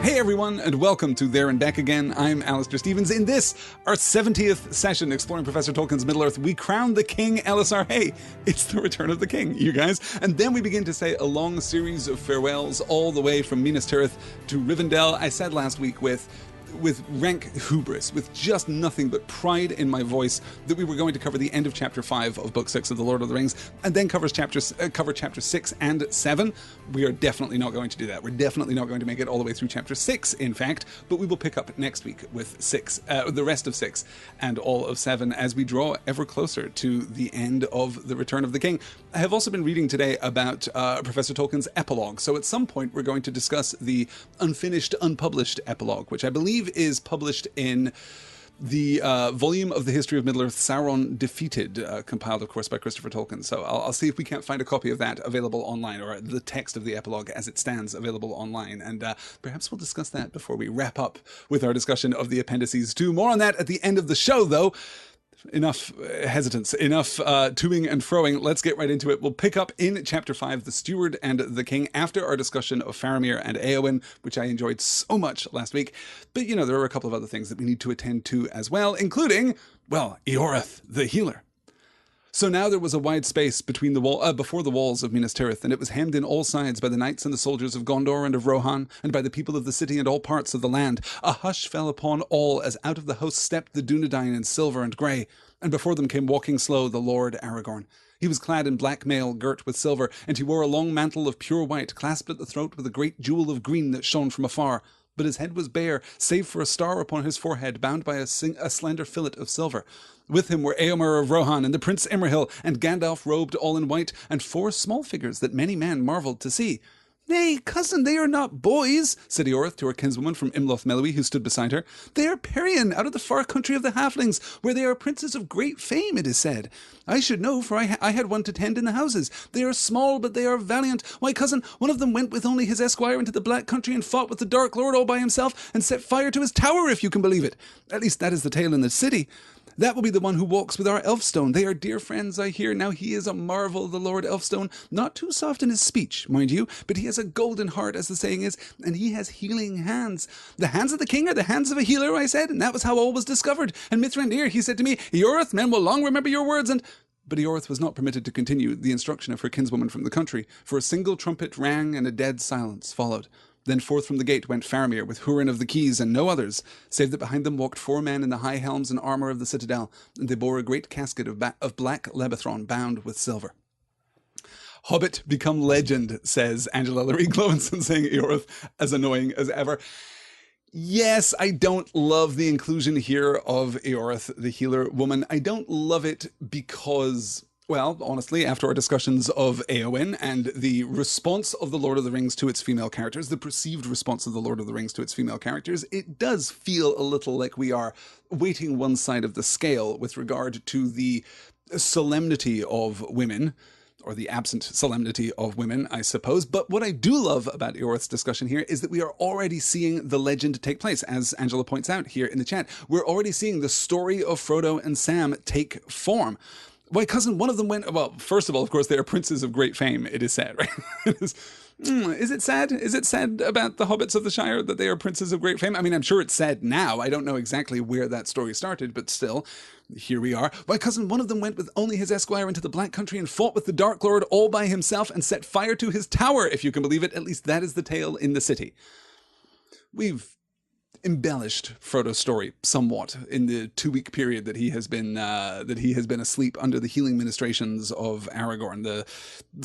Hey everyone, and welcome to There and Back Again. I'm Alistair Stevens. In this, our 70th session exploring Professor Tolkien's Middle-earth, we crown the King Elessar. Hey, it's the Return of the King, you guys. And then we begin to say a long series of farewells all the way from Minas Tirith to Rivendell. I said last week with rank hubris, with just nothing but pride in my voice, that we were going to cover the end of Chapter 5 of Book 6 of The Lord of the Rings, and then cover Chapter 6 and 7. We are definitely not going to do that. We're definitely not going to make it all the way through Chapter 6, in fact, but we will pick up next week with the rest of 6 and all of 7 as we draw ever closer to the end of The Return of the King. I have also been reading today about Professor Tolkien's epilogue, so at some point we're going to discuss the unfinished, unpublished epilogue, which I believe is published in the volume of the History of Middle-earth, Sauron Defeated, compiled, of course, by Christopher Tolkien. So I'll see if we can't find a copy of that available online, or the text of the epilogue as it stands available online. And perhaps we'll discuss that before we wrap up with our discussion of the appendices too. More on that at the end of the show, though. Enough hesitance, enough toing and froing. Let's get right into it. We'll pick up in Chapter 5, The Steward and the King, after our discussion of Faramir and Éowyn, which I enjoyed so much last week. But, you know, there are a couple of other things that we need to attend to as well, including, well, Eoreth, the healer. So now there was a wide space between before the walls of Minas Tirith, and it was hemmed in all sides by the knights and the soldiers of Gondor and of Rohan, and by the people of the city and all parts of the land. A hush fell upon all, as out of the host stepped the Dunedain in silver and grey, and before them came walking slow the Lord Aragorn. He was clad in black mail girt with silver, and he wore a long mantle of pure white, clasped at the throat with a great jewel of green that shone from afar. But his head was bare, save for a star upon his forehead, bound by a slender fillet of silver. With him were Éomer of Rohan, and the Prince Imrahil, and Gandalf robed all in white, and 4 small figures that many men marvelled to see. "Nay, cousin, they are not boys," said Eoreth to her kinswoman from Imloth Melwy, who stood beside her. "They are Perian, out of the far country of the halflings, where they are princes of great fame, it is said. I should know, for I had one to tend in the houses. They are small, but they are valiant. Why, cousin, one of them went with only his esquire into the Black Country and fought with the Dark Lord all by himself, and set fire to his tower, if you can believe it. At least that is the tale in the city. That will be the one who walks with our Elfstone. They are dear friends, I hear. Now he is a marvel, the Lord Elfstone. Not too soft in his speech, mind you, but he has a golden heart, as the saying is, and he has healing hands. The hands of the king are the hands of a healer, I said, and that was how all was discovered. And Mithrandir, he said to me, Eoreth, men will long remember your words, and..." But Eoreth was not permitted to continue the instruction of her kinswoman from the country, for a single trumpet rang and a dead silence followed. Then forth from the gate went Faramir with Hurin of the Keys and no others, save that behind them walked 4 men in the high helms and armour of the citadel, and they bore a great casket of black lebethron bound with silver. "Hobbit become legend," says Angela Laree Glowenson, saying Eoreth as annoying as ever. Yes, I don't love the inclusion here of Eoreth, the healer woman. I don't love it because... well, honestly, after our discussions of Éowyn and the response of The Lord of the Rings to its female characters, the perceived response of The Lord of the Rings to its female characters, it does feel a little like we are weighting one side of the scale with regard to the solemnity of women, or the absent solemnity of women, I suppose. But what I do love about Eoreth's discussion here is that we are already seeing the legend take place, as Angela points out here in the chat. We're already seeing the story of Frodo and Sam take form. Why, cousin, one of them went... well, first of all, of course, they are princes of great fame, it is said, right? Is it sad? Is it sad about the hobbits of the Shire that they are princes of great fame? I mean, I'm sure it's sad now. I don't know exactly where that story started, but still, here we are. Why, cousin, one of them went with only his esquire into the Black Country and fought with the Dark Lord all by himself and set fire to his tower, if you can believe it. At least that is the tale in the city. We've embellished Frodo's story somewhat in the 2-week period that he has been asleep under the healing ministrations of Aragorn, the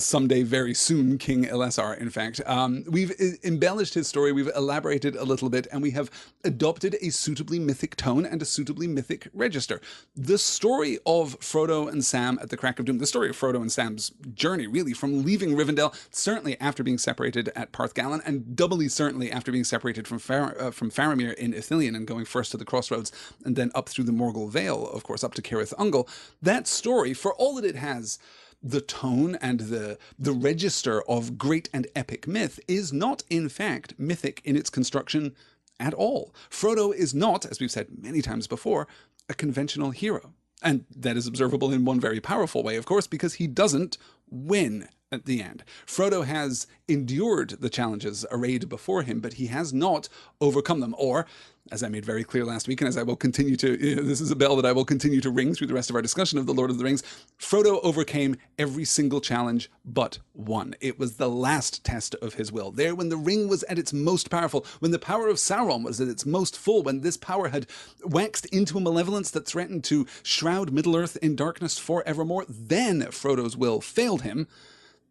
someday very soon King Elessar, in fact. We've embellished his story, we've elaborated a little bit, and we have adopted a suitably mythic tone and a suitably mythic register. The story of Frodo and Sam at the Crack of Doom, the story of Frodo and Sam's journey, really, from leaving Rivendell, certainly after being separated at Parthgallan, and doubly certainly after being separated from Faramir in Ithilien and going first to the Crossroads and then up through the Morgul Vale, of course, up to Cirith Ungol. That story, for all that it has the tone and the register of great and epic myth, is not, in fact, mythic in its construction at all. Frodo is not, as we've said many times before, a conventional hero. And that is observable in one very powerful way, of course, because he doesn't win. at the end. Frodo has endured the challenges arrayed before him, but he has not overcome them. Or, as I made very clear last week, and as I will continue to, this is a bell that I will continue to ring through the rest of our discussion of The Lord of the Rings, Frodo overcame every single challenge but one. It was the last test of his will. There, when the ring was at its most powerful, when the power of Sauron was at its most full, when this power had waxed into a malevolence that threatened to shroud Middle-earth in darkness forevermore, then Frodo's will failed him.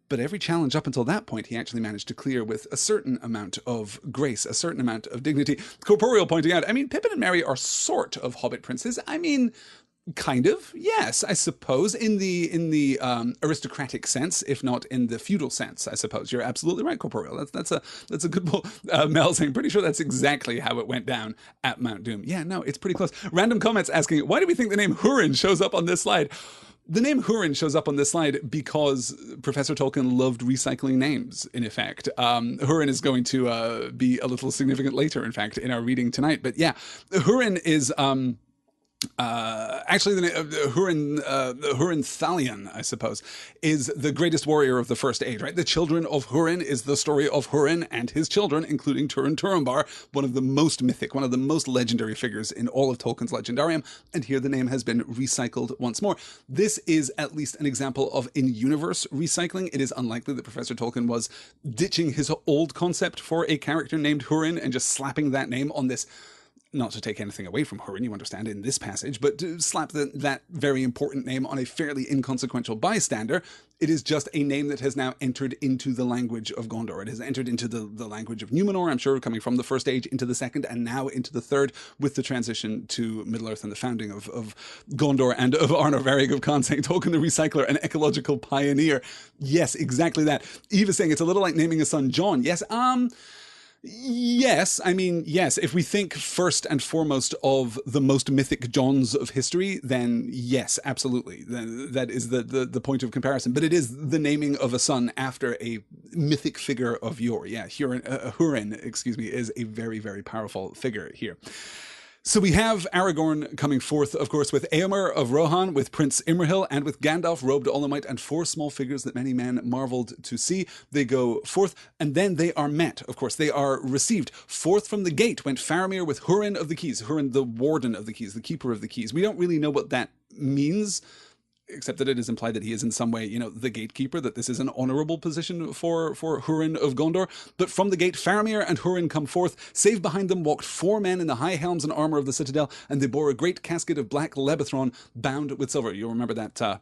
But every challenge up until that point, he actually managed to clear with a certain amount of grace, a certain amount of dignity. Corporeal pointing out, I mean, Pippin and Merry are sort of Hobbit princes. I mean, kind of, yes, I suppose, in the aristocratic sense, if not in the feudal sense, I suppose. You're absolutely right, Corporeal. That's a good pull. Mel saying, pretty sure that's exactly how it went down at Mount Doom. Yeah, no, it's pretty close. Random comments asking, why do we think the name Hurin shows up on this slide? The name Hurin shows up on this slide because Professor Tolkien loved recycling names, in effect. Hurin is going to be a little significant later, in fact, in our reading tonight. But yeah, Hurin is... actually, the Hurin Thalion, I suppose, is the greatest warrior of the First Age, right? The Children of Hurin is the story of Hurin and his children, including Turin Turambar, one of the most mythic, one of the most legendary figures in all of Tolkien's Legendarium. And here the name has been recycled once more. This is at least an example of in-universe recycling. It is unlikely that Professor Tolkien was ditching his old concept for a character named Hurin and just slapping that name on this. Not to take anything away from Hurin, you understand, in this passage, but to slap that very important name on a fairly inconsequential bystander. It is just a name that has now entered into the language of Gondor. It has entered into the language of Numenor, I'm sure, coming from the First Age into the Second, and now into the Third, with the transition to Middle-earth and the founding of Gondor and of Arnor Varrig of Khan, saying Tolkien the Recycler, an ecological pioneer. Yes, exactly that. Eve is saying it's a little like naming a son John. Yes, yes, I mean, yes, if we think first and foremost of the most mythic Johns of history, then yes, absolutely. That is the point of comparison. But it is the naming of a son after a mythic figure of yore. Yeah, Hurin, is a very, very powerful figure here. So we have Aragorn coming forth, of course, with Éomer of Rohan, with Prince Imrahil, and with Gandalf robed all in white, and 4 small figures that many men marveled to see. They go forth, and then they are met. Of course, they are received. Forth from the gate went Faramir with Hurin of the Keys, Hurin the Warden of the Keys, the Keeper of the Keys. We don't really know what that means, except that it is implied that he is in some way, the gatekeeper, that this is an honorable position for Hurin of Gondor. But from the gate, Faramir and Hurin come forth. Save behind them walked 4 men in the high helms and armor of the citadel, and they bore a great casket of black lebethron bound with silver. You'll remember that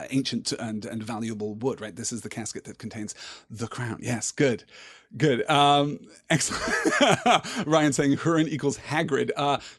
ancient and valuable wood, right? This is the casket that contains the crown. Yes, good. Excellent. Ryan saying Hurin equals Hagrid.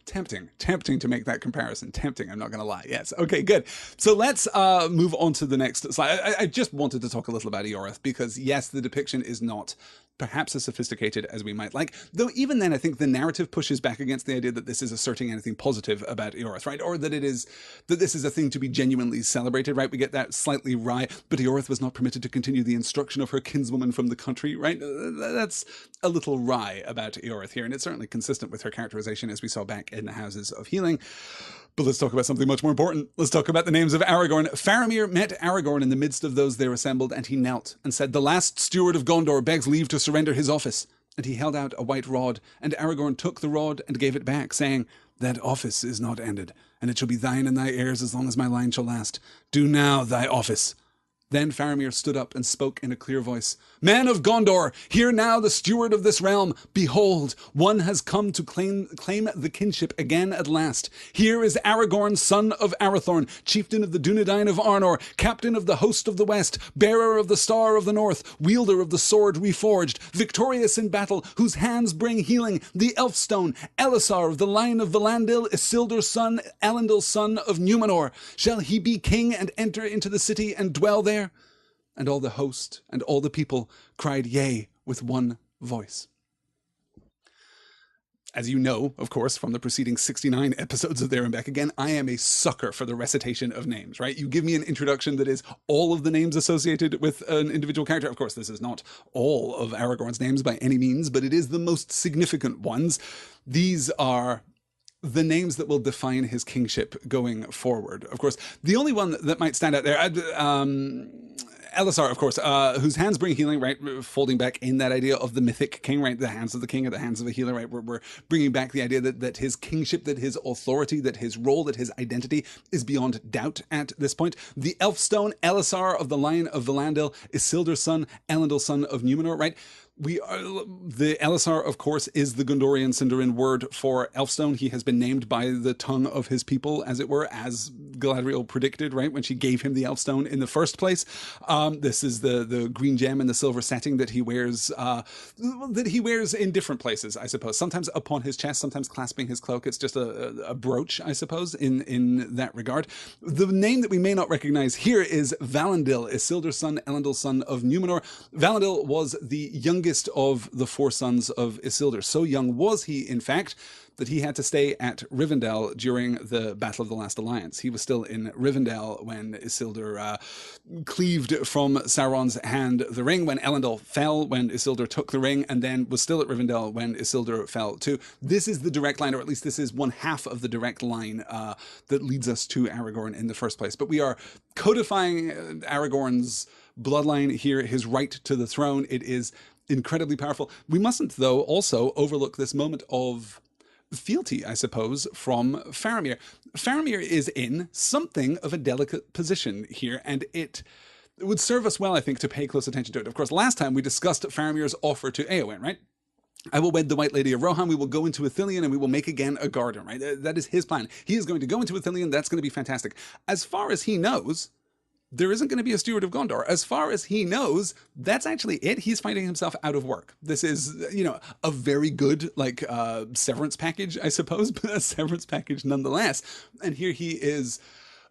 Tempting to make that comparison. Tempting, I'm not going to lie. Yes. Okay, good. So let's move on to the next slide. I just wanted to talk a little about Eoreth because, yes, the depiction is not perhaps as sophisticated as we might like. Though even then, I think the narrative pushes back against the idea that this is asserting anything positive about Eoreth, right? Or that this is a thing to be genuinely celebrated, right? We get that slightly wry, but Eoreth was not permitted to continue the instruction of her kinswoman from the country, right? That's a little wry about Eoreth here, and it's certainly consistent with her characterization as we saw back in the Houses of Healing. But let's talk about something much more important. Let's talk about the names of Aragorn. Faramir met Aragorn in the midst of those there assembled, and he knelt and said, "The last steward of Gondor begs leave to surrender his office." And he held out a white rod, and Aragorn took the rod and gave it back, saying, "That office is not ended, and it shall be thine and thy heirs as long as my line shall last. Do now thy office." Then Faramir stood up and spoke in a clear voice, "Men of Gondor, hear now the steward of this realm. Behold, one has come to claim the kinship again at last. Here is Aragorn, son of Arathorn, chieftain of the Dunedain of Arnor, captain of the host of the west, bearer of the star of the north, wielder of the sword reforged, victorious in battle, whose hands bring healing, the Elfstone, Elessar of the line of Valandil, Isildur's son, Elendil's son of Numenor. Shall he be king and enter into the city and dwell there?" And all the host and all the people cried yea with one voice. As you know, of course, from the preceding 69 episodes of There and Back Again, I am a sucker for the recitation of names, right? You give me an introduction that is all of the names associated with an individual character. Of course, this is not all of Aragorn's names by any means, but it is the most significant ones. These are the names that will define his kingship going forward. Of course, the only one that might stand out there, Elessar, of course, whose hands bring healing, right? Folding back in that idea of the mythic king, right? The hands of the king are the hands of a healer, right? We're bringing back the idea that his kingship, that his authority, that his role, that his identity is beyond doubt at this point. The Elfstone, Elessar of the line of Valandil, Isildur's son, Elendil's son of Numenor, right? The Elessar, of course, is the Gondorian Sindarin word for Elfstone. He has been named by the tongue of his people, as it were, as Galadriel predicted, right, when she gave him the Elfstone in the first place. This is the green gem and the silver setting that he wears in different places, I suppose. Sometimes upon his chest, sometimes clasping his cloak. It's just a brooch, I suppose, in that regard. The name that we may not recognize here is Valandil, Isildur's son, Elendil's son of Numenor. Valandil was the youngest of the four sons of Isildur. So young was he, in fact, that he had to stay at Rivendell during the Battle of the Last Alliance. He was still in Rivendell when Isildur cleaved from Sauron's hand the ring, when Elendil fell, when Isildur took the ring, and then was still at Rivendell when Isildur fell too. This is the direct line, or at least this is one half of the direct line that leads us to Aragorn in the first place. But we are codifying Aragorn's bloodline here, his right to the throne. It is incredibly powerful. We mustn't, though, also overlook this moment of fealty, I suppose, from Faramir. Faramir is in something of a delicate position here, and it would serve us well, I think, to pay close attention to it. Of course, last time we discussed Faramir's offer to Eowyn, right? I will wed the White Lady of Rohan, we will go into Ithilien, and we will make again a garden, right? That is his plan. He is going to go into Ithilien, that's going to be fantastic. As far as he knows, there isn't going to be a steward of Gondor. As far as he knows, that's actually it. He's finding himself out of work. This is, a very good, severance package, I suppose, but a severance package nonetheless. And here he is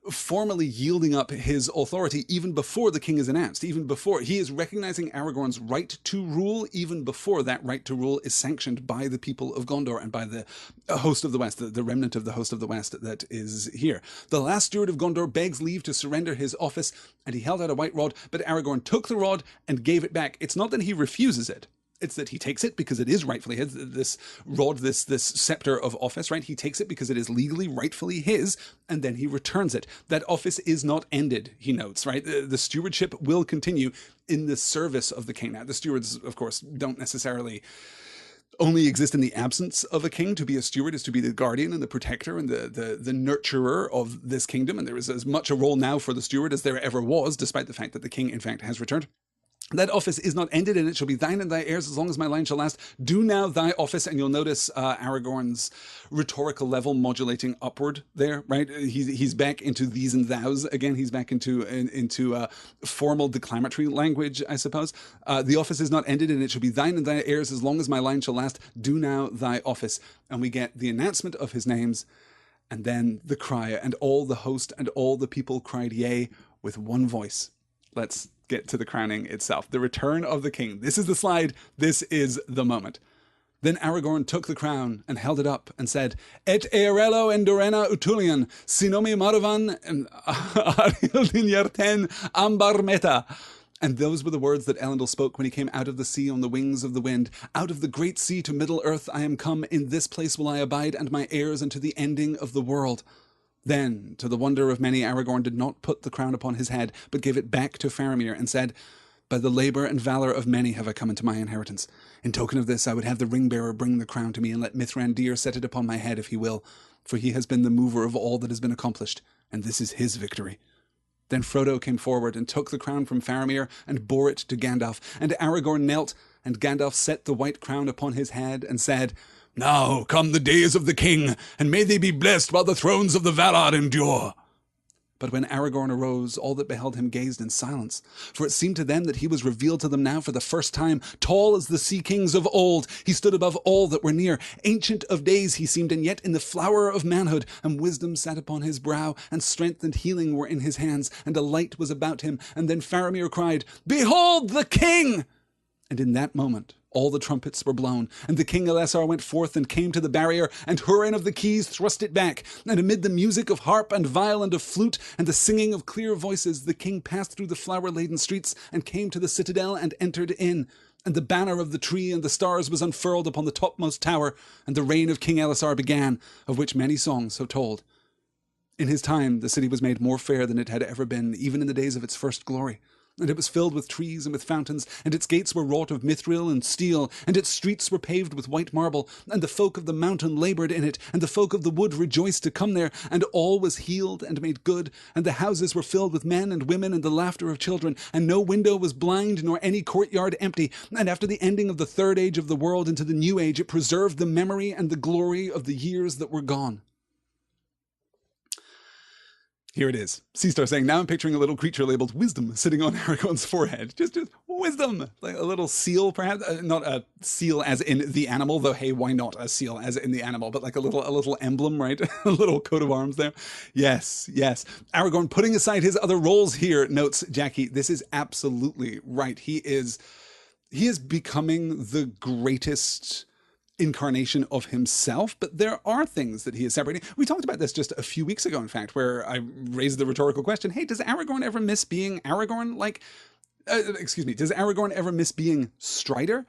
formally yielding up his authority even before the king is announced, even before he is recognizing Aragorn's right to rule, even before that right to rule is sanctioned by the people of Gondor and by the host of the West, the remnant of the host of the West that is here. The last steward of Gondor begs leave to surrender his office, and he held out a white rod, but Aragorn took the rod and gave it back. It's not that he refuses it. It's that he takes it because it is rightfully his, this rod, this scepter of office, right? He takes it because it is legally, rightfully his, and then he returns it. That office is not ended, he notes, right? The stewardship will continue in the service of the king. Now, the stewards, of course, don't necessarily only exist in the absence of a king. To be a steward is to be the guardian and the protector and the nurturer of this kingdom, and there is as much a role now for the steward as there ever was, despite the fact that the king, in fact, has returned. That office is not ended, and it shall be thine and thy heirs as long as my line shall last. Do now thy office, and you'll notice Aragorn's rhetorical level modulating upward there, right? He's back into these and thous again. He's back into formal declamatory language, I suppose. The office is not ended, and it shall be thine and thy heirs as long as my line shall last. Do now thy office. And we get the announcement of his names, and then the cry, and all the host and all the people cried yea with one voice. Let's get to the crowning itself. The return of the king. This is the slide. This is the moment. Then Aragorn took the crown and held it up and said, Et earelo endurena utulian, sinomi maravan arildin yerten ambar meta. And those were the words that Elendil spoke when he came out of the sea on the wings of the wind. Out of the great sea to Middle-earth I am come, in this place will I abide, and my heirs unto the ending of the world. Then, to the wonder of many, Aragorn did not put the crown upon his head, but gave it back to Faramir, and said, By the labour and valour of many have I come into my inheritance. In token of this, I would have the ring-bearer bring the crown to me, and let Mithrandir set it upon my head if he will, for he has been the mover of all that has been accomplished, and this is his victory. Then Frodo came forward, and took the crown from Faramir, and bore it to Gandalf, and Aragorn knelt, and Gandalf set the white crown upon his head, and said, Now come the days of the king, and may they be blessed while the thrones of the Valar endure. But when Aragorn arose, all that beheld him gazed in silence, for it seemed to them that he was revealed to them now for the first time, tall as the sea kings of old. He stood above all that were near. Ancient of days he seemed, and yet in the flower of manhood, and wisdom sat upon his brow, and strength and healing were in his hands, and a light was about him. And then Faramir cried, Behold the king! And in that moment all the trumpets were blown, and the King Elessar went forth and came to the barrier, and Hurin of the keys thrust it back. And amid the music of harp and viol and of flute, and the singing of clear voices, the king passed through the flower-laden streets, and came to the citadel, and entered in. And the banner of the tree and the stars was unfurled upon the topmost tower, and the reign of King Elessar began, of which many songs have told. In his time the city was made more fair than it had ever been, even in the days of its first glory. And it was filled with trees and with fountains, and its gates were wrought of mithril and steel, and its streets were paved with white marble, and the folk of the mountain laboured in it, and the folk of the wood rejoiced to come there, and all was healed and made good, and the houses were filled with men and women and the laughter of children, and no window was blind, nor any courtyard empty. And after the ending of the third age of the world into the new age, it preserved the memory and the glory of the years that were gone. Here it is. Seastar saying, now I'm picturing a little creature labeled wisdom sitting on Aragorn's forehead. Just wisdom. Like a little seal, perhaps. Not a seal as in the animal, though, hey, why not a seal as in the animal? But like a little emblem, right? A little coat of arms there. Yes, yes. Aragorn, putting aside his other roles here, notes Jackie, this is absolutely right. He is becoming the greatest incarnation of himself, but there are things that he is separating. We talked about this just a few weeks ago, in fact, where I raised the rhetorical question, hey, does Aragorn ever miss being Aragorn? Does Aragorn ever miss being Strider?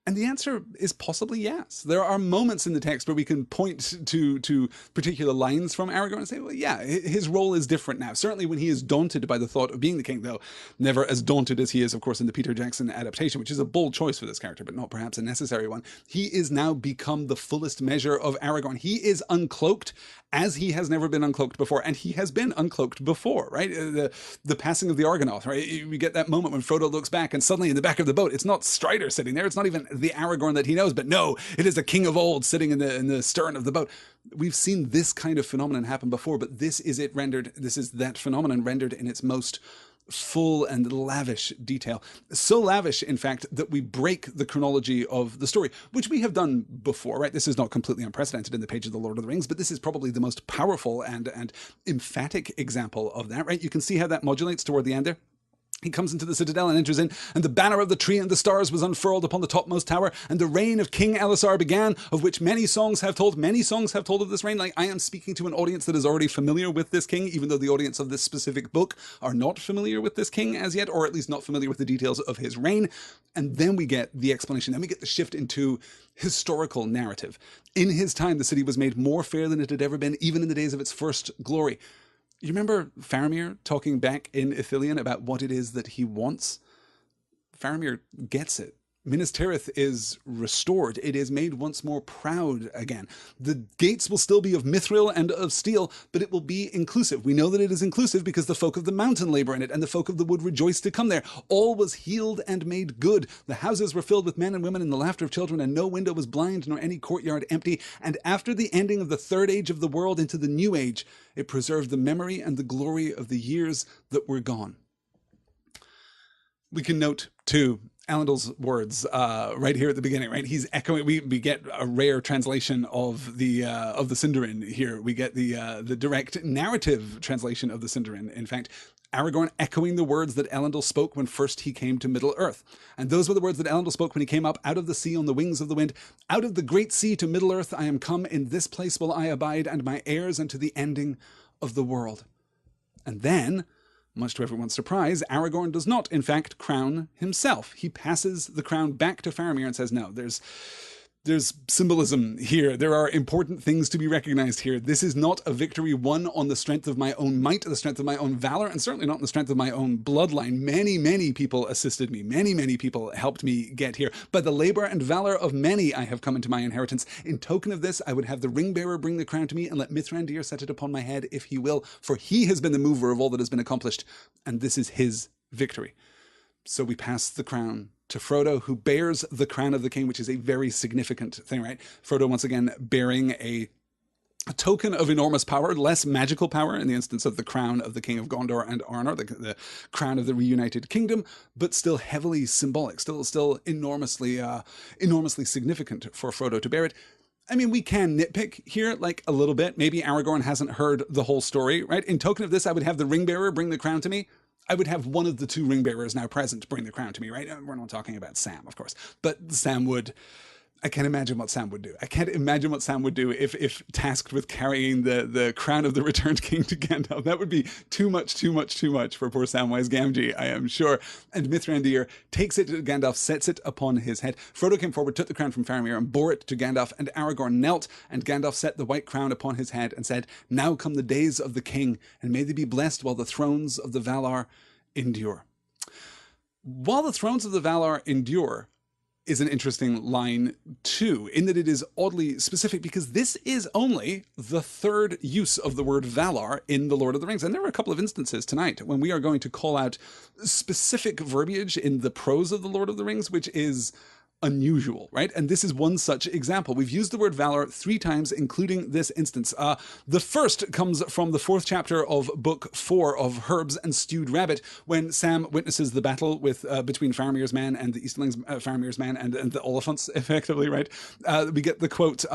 And the answer is possibly yes. There are moments in the text where we can point to particular lines from Aragorn and say, well, yeah, his role is different now. Certainly when he is daunted by the thought of being the king, though never as daunted as he is, of course, in the Peter Jackson adaptation, which is a bold choice for this character, but not perhaps a necessary one. He is now become the fullest measure of Aragorn. He is uncloaked as he has never been uncloaked before, and he has been uncloaked before, right? The passing of the Argonauth, right? We get that moment when Frodo looks back, and suddenly in the back of the boat, it's not Strider sitting there. It's not even the Aragorn that he knows, but no, it is a king of old sitting in the stern of the boat. We've seen this kind of phenomenon happen before, but this is that phenomenon rendered in its most full and lavish detail. So lavish, in fact, that we break the chronology of the story, which we have done before, right? This is not completely unprecedented in the page of The Lord of the Rings, but this is probably the most powerful and emphatic example of that, right? You can see how that modulates toward the end there. He comes into the citadel and enters in, and the banner of the tree and the stars was unfurled upon the topmost tower, and the reign of King Elessar began, of which many songs have told. Many songs have told of this reign. Like, I am speaking to an audience that is already familiar with this king, even though the audience of this specific book are not familiar with this king as yet, or at least not familiar with the details of his reign. And then we get the explanation. Then we get the shift into historical narrative. In his time, the city was made more fair than it had ever been, even in the days of its first glory. You remember Faramir talking back in Ithilien about what it is that he wants? Faramir gets it. Minas Tirith is restored. It is made once more proud again. The gates will still be of mithril and of steel, but it will be inclusive. We know that it is inclusive because the folk of the mountain labor in it, and the folk of the wood rejoice to come there. All was healed and made good. The houses were filled with men and women and the laughter of children, and no window was blind, nor any courtyard empty. And after the ending of the third age of the world into the new age, it preserved the memory and the glory of the years that were gone. We can note, too, Elendil's words right here at the beginning, right? He's echoing. We get a rare translation of the Sindarin here. We get the direct narrative translation of the Sindarin. In fact, Aragorn echoing the words that Elendil spoke when first he came to Middle-earth. And those were the words that Elendil spoke when he came up out of the sea on the wings of the wind. Out of the great sea to Middle-earth I am come, in this place will I abide, and my heirs unto the ending of the world. And then, much to everyone's surprise, Aragorn does not, in fact, crown himself. He passes the crown back to Faramir and says, no, there's symbolism here. There are important things to be recognized here. This is not a victory won on the strength of my own might, the strength of my own valor, and certainly not on the strength of my own bloodline. Many, many people assisted me. Many, many people helped me get here. By the labor and valor of many I have come into my inheritance. In token of this, I would have the ring-bearer bring the crown to me, and let Mithrandir set it upon my head if he will, for he has been the mover of all that has been accomplished, and this is his victory. So we pass the crown to Frodo, who bears the crown of the king, which is a very significant thing, right? Frodo, once again, bearing a token of enormous power, less magical power in the instance of the crown of the king of Gondor and Arnor, the crown of the reunited kingdom, but still heavily symbolic, still enormously significant for Frodo to bear it. I mean, we can nitpick here, like, a little bit. Maybe Aragorn hasn't heard the whole story, right? In token of this, I would have the ring-bearer bring the crown to me. I would have one of the two ring-bearers now present bring the crown to me, right? We're not talking about Sam, of course. But Sam would... I can't imagine what Sam would do. I can't imagine what Sam would do if tasked with carrying the crown of the returned king to Gandalf. That would be too much for poor Samwise Gamgee, I am sure. And Mithrandir takes it to Gandalf, sets it upon his head. Frodo came forward, took the crown from Faramir, and bore it to Gandalf, and Aragorn knelt, and Gandalf set the white crown upon his head, and said, "Now come the days of the king, and may they be blessed while the thrones of the Valar endure." While the thrones of the Valar endure is an interesting line too, in that it is oddly specific because this is only the third use of the word Valar in The Lord of the Rings. And there are a couple of instances tonight when we are going to call out specific verbiage in the prose of The Lord of the Rings, which is unusual, right? And this is one such example. We've used the word Valor 3 times, including this instance. The first comes from the 4th chapter of Book 4 of Herbs and Stewed Rabbit, when Sam witnesses the battle with between Faramir's man and the Easterlings, Faramir's man and the Oliphants, effectively, right? We get the quote,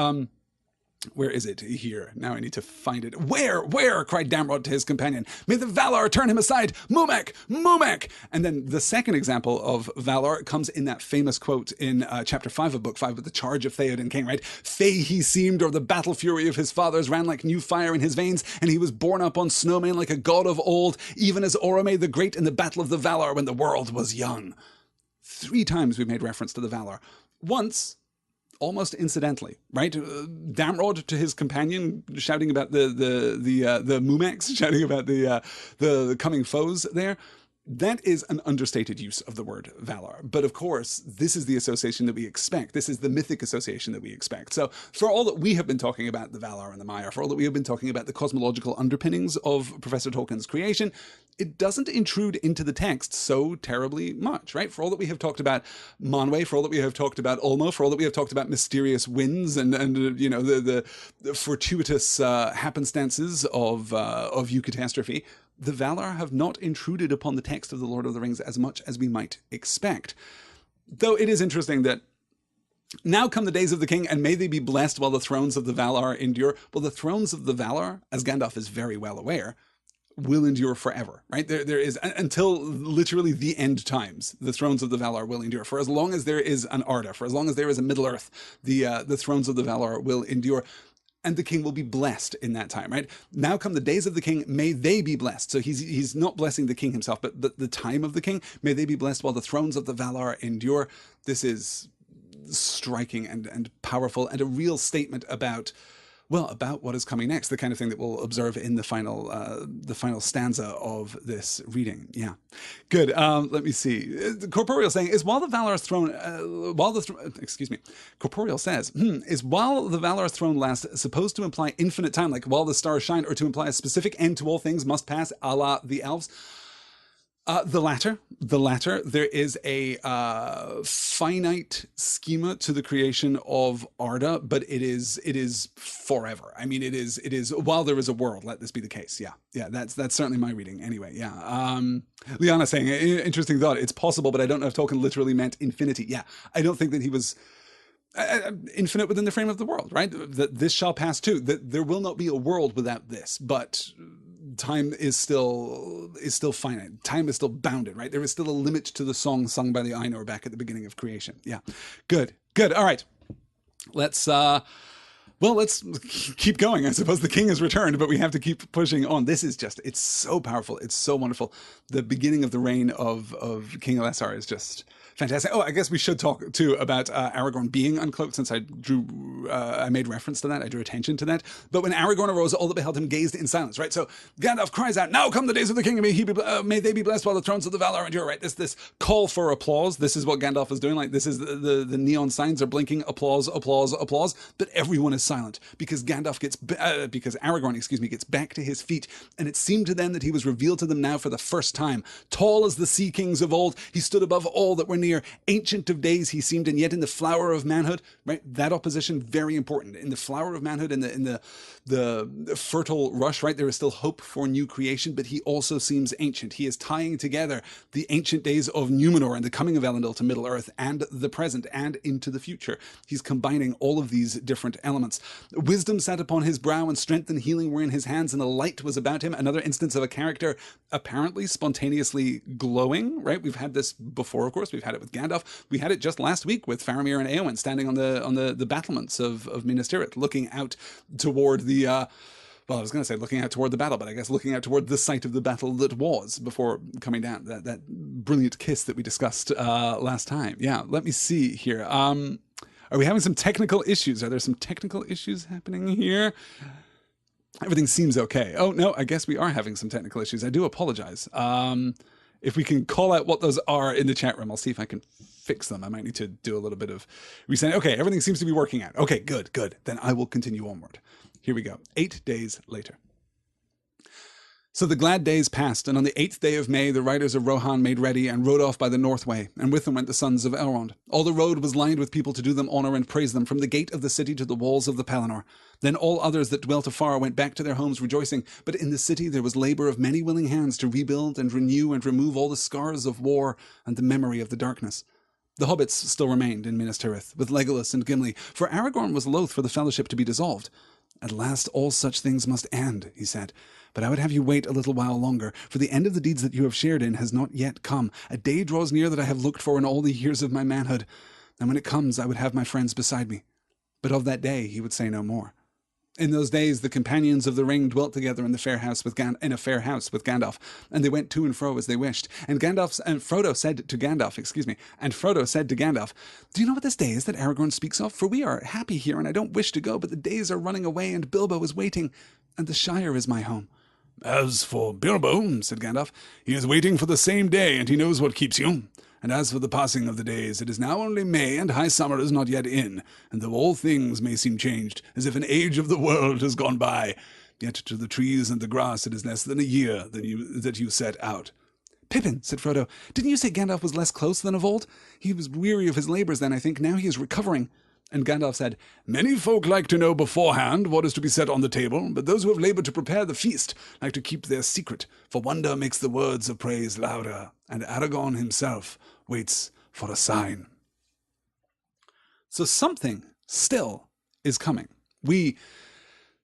where is it? Here. Now I need to find it. Where? Cried Damrod to his companion. May the Valar turn him aside. Mumek! Mumek! And then the second example of Valar comes in that famous quote in chapter 5 of book 5 with the charge of Theoden King, right? Fey he seemed, or the battle fury of his fathers ran like new fire in his veins, and he was borne up on snowmen like a god of old, even as Orome the Great in the battle of the Valar when the world was young. 3 times we've made reference to the Valar. Once, almost incidentally, right? Damrod to his companion, shouting about the Mumeks, shouting about the coming foes there. That is an understated use of the word Valar. But of course, this is the association that we expect. This is the mythic association that we expect. So for all that we have been talking about the Valar and the Maiar, for all that we have been talking about the cosmological underpinnings of Professor Tolkien's creation, it doesn't intrude into the text so terribly much, right? For all that we have talked about Manwë, for all that we have talked about Ulmo, for all that we have talked about mysterious winds and you know, the fortuitous happenstances of eucatastrophe, the Valar have not intruded upon the text of The Lord of the Rings as much as we might expect. Though it is interesting that now come the days of the king, and may they be blessed while the thrones of the Valar endure. Well, the thrones of the Valar, as Gandalf is very well aware, will endure forever, right? There is, until literally the end times, the thrones of the Valar will endure. For as long as there is an Arda, for as long as there is a Middle-earth, the thrones of the Valar will endure. And the king will be blessed in that time, right? Now come the days of the king, may they be blessed. So he's not blessing the king himself, but the time of the king, may they be blessed while the thrones of the Valar endure. This is striking and powerful, and a real statement about what is coming next, the kind of thing that we'll observe in the final stanza of this reading. Yeah, good. Let me see. Corporeal saying is while the Valar's throne, Corporeal says is while the Valar's throne lasts supposed to imply infinite time, like while the stars shine, or to imply a specific end to all things must pass, a la the elves. The latter. There is a finite schema to the creation of Arda, but it is forever. I mean, it is while there is a world, let this be the case. Yeah. That's certainly my reading. Anyway, yeah. Liana saying, interesting thought. It's possible, but I don't know if Tolkien literally meant infinity. Yeah, I don't think that he was infinite within the frame of the world, right? That this shall pass too. That there will not be a world without this, but time is still finite. Time is still bounded, right? There is still a limit to the song sung by the Ainur back at the beginning of creation. Yeah. Good. All right. Let's keep going. I suppose the king has returned, but we have to keep pushing on. This is just, it's so powerful. It's so wonderful. The beginning of the reign of King Elessar is just fantastic. Oh, I guess we should talk too about Aragorn being uncloaked, since I made reference to that. I drew attention to that. But when Aragorn arose, all that beheld him gazed in silence, right? So Gandalf cries out, now come the days of the king, and may they be blessed while the thrones of the Valar endure, right? This call for applause. This is what Gandalf is doing. Like, this is the neon signs are blinking, applause. But everyone is silent because Aragorn gets back to his feet, and it seemed to them that he was revealed to them now for the first time. Tall as the sea kings of old, he stood above all that were near. Ancient of days he seemed, and yet in the flower of manhood, right? That opposition, very important. In the flower of manhood, in the fertile rush, right? There is still hope for new creation, but he also seems ancient. He is tying together the ancient days of Numenor and the coming of Elendil to Middle-earth, and the present and into the future. He's combining all of these different elements. Wisdom sat upon his brow, and strength and healing were in his hands, and a light was about him. Another instance of a character apparently spontaneously glowing, right? We've had this before, of course. We've had it with Gandalf. We had it just last week with Faramir and Eowyn standing on the battlements of Minas Tirith, looking out toward the I was going to say looking out toward the battle, but I guess looking out toward the site of the battle that was before coming down. That brilliant kiss that we discussed last time. Yeah, let me see here. Are we having some technical issues? Are there some technical issues happening here? Everything seems okay. Oh, no, I guess we are having some technical issues. I do apologize. If we can call out what those are in the chat room, I'll see if I can fix them. I might need to do a little bit of resetting. Okay, everything seems to be working out. Okay, good, good. Then I will continue onward. Here we go. 8 days later. So the glad days passed, and on the 8th day of May the riders of Rohan made ready and rode off by the north way, and with them went the sons of Elrond. All the road was lined with people to do them honour and praise them, from the gate of the city to the walls of the Pelennor. Then all others that dwelt afar went back to their homes rejoicing, but in the city there was labour of many willing hands to rebuild and renew and remove all the scars of war and the memory of the darkness. The hobbits still remained in Minas Tirith, with Legolas and Gimli, for Aragorn was loath for the fellowship to be dissolved. At last all such things must end, he said. But I would have you wait a little while longer, for the end of the deeds that you have shared in has not yet come. A day draws near that I have looked for in all the years of my manhood, and when it comes I would have my friends beside me. But of that day he would say no more. In those days the companions of the ring dwelt together in a fair house with Gandalf, and they went to and fro as they wished. And Frodo said to Gandalf, "Do you know what this day is that Aragorn speaks of? For we are happy here, and I don't wish to go, but the days are running away, and Bilbo is waiting, and the Shire is my home." "As for Bilbo," said Gandalf, "he is waiting for the same day, and he knows what keeps you. And as for the passing of the days, it is now only May, and high summer is not yet in, and though all things may seem changed, as if an age of the world has gone by, yet to the trees and the grass it is less than a year that you set out." "Pippin," said Frodo, "didn't you say Gandalf was less close than of old? He was weary of his labours then, I think. Now he is recovering." And Gandalf said, "Many folk like to know beforehand what is to be set on the table, but those who have laboured to prepare the feast like to keep their secret, for wonder makes the words of praise louder, and Aragorn himself waits for a sign." So something still is coming. We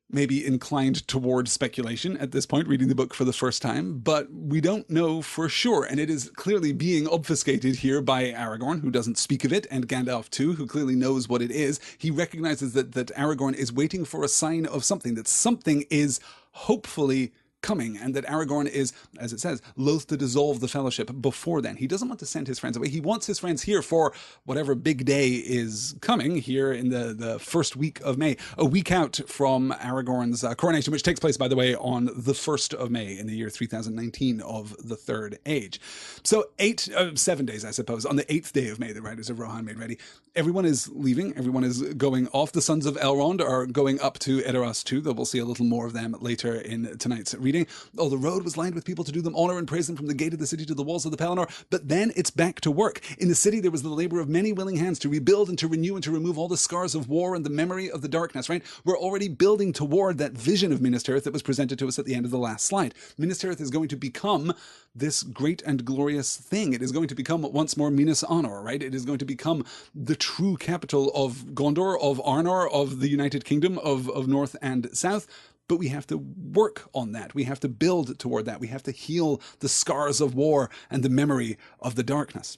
may be inclined toward speculation at this point, reading the book for the first time, but we don't know for sure, and it is clearly being obfuscated here by Aragorn, who doesn't speak of it, and Gandalf too, who clearly knows what it is. He recognizes that Aragorn is waiting for a sign of something, that something is hopefully coming, and that Aragorn is, as it says, loath to dissolve the fellowship before then. He doesn't want to send his friends away. He wants his friends here for whatever big day is coming here in the first week of May, a week out from Aragorn's coronation, which takes place, by the way, on the 1st of May in the year 3019 of the Third Age. So 7 days, I suppose. On the 8th day of May, the riders of Rohan made ready. Everyone is leaving. Everyone is going off. The sons of Elrond are going up to Edoras too, though we'll see a little more of them later in tonight's reading. Oh, the road was lined with people to do them honor and praise them, from the gate of the city to the walls of the Pelennor. But then it's back to work. In the city there was the labor of many willing hands to rebuild and to renew and to remove all the scars of war and the memory of the darkness, right? We're already building toward that vision of Minas Tirith that was presented to us at the end of the last slide. Minas Tirith is going to become this great and glorious thing. It is going to become once more Minas Anor, right? It is going to become the true capital of Gondor, of Arnor, of the United Kingdom, of North and South. But we have to work on that. We have to build toward that. We have to heal the scars of war and the memory of the darkness.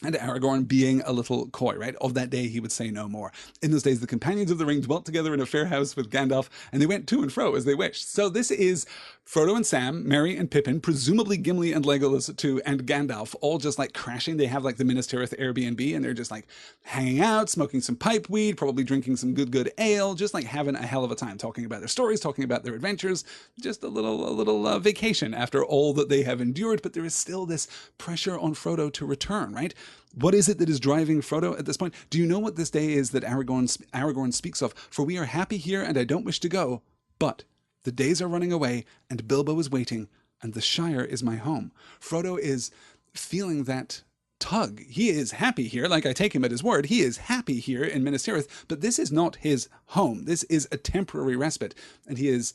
And Aragorn being a little coy, right? Of that day he would say no more. In those days the companions of the ring dwelt together in a fair house with Gandalf, and they went to and fro as they wished. So this is Frodo and Sam, Merry and Pippin, presumably Gimli and Legolas too, and Gandalf, all just like crashing. They have like the Minas Tirith Airbnb, and they're just like hanging out, smoking some pipe weed, probably drinking some good ale, just like having a hell of a time, talking about their stories, talking about their adventures, just a little vacation after all that they have endured. But there is still this pressure on Frodo to return, right? What is it that is driving Frodo at this point? Do you know what this day is that Aragorn speaks of? For we are happy here, and I don't wish to go, but the days are running away, and Bilbo is waiting, and the Shire is my home. Frodo is feeling that tug. He is happy here, like I take him at his word. He is happy here in Minas Tirith, but this is not his home. This is a temporary respite, and he is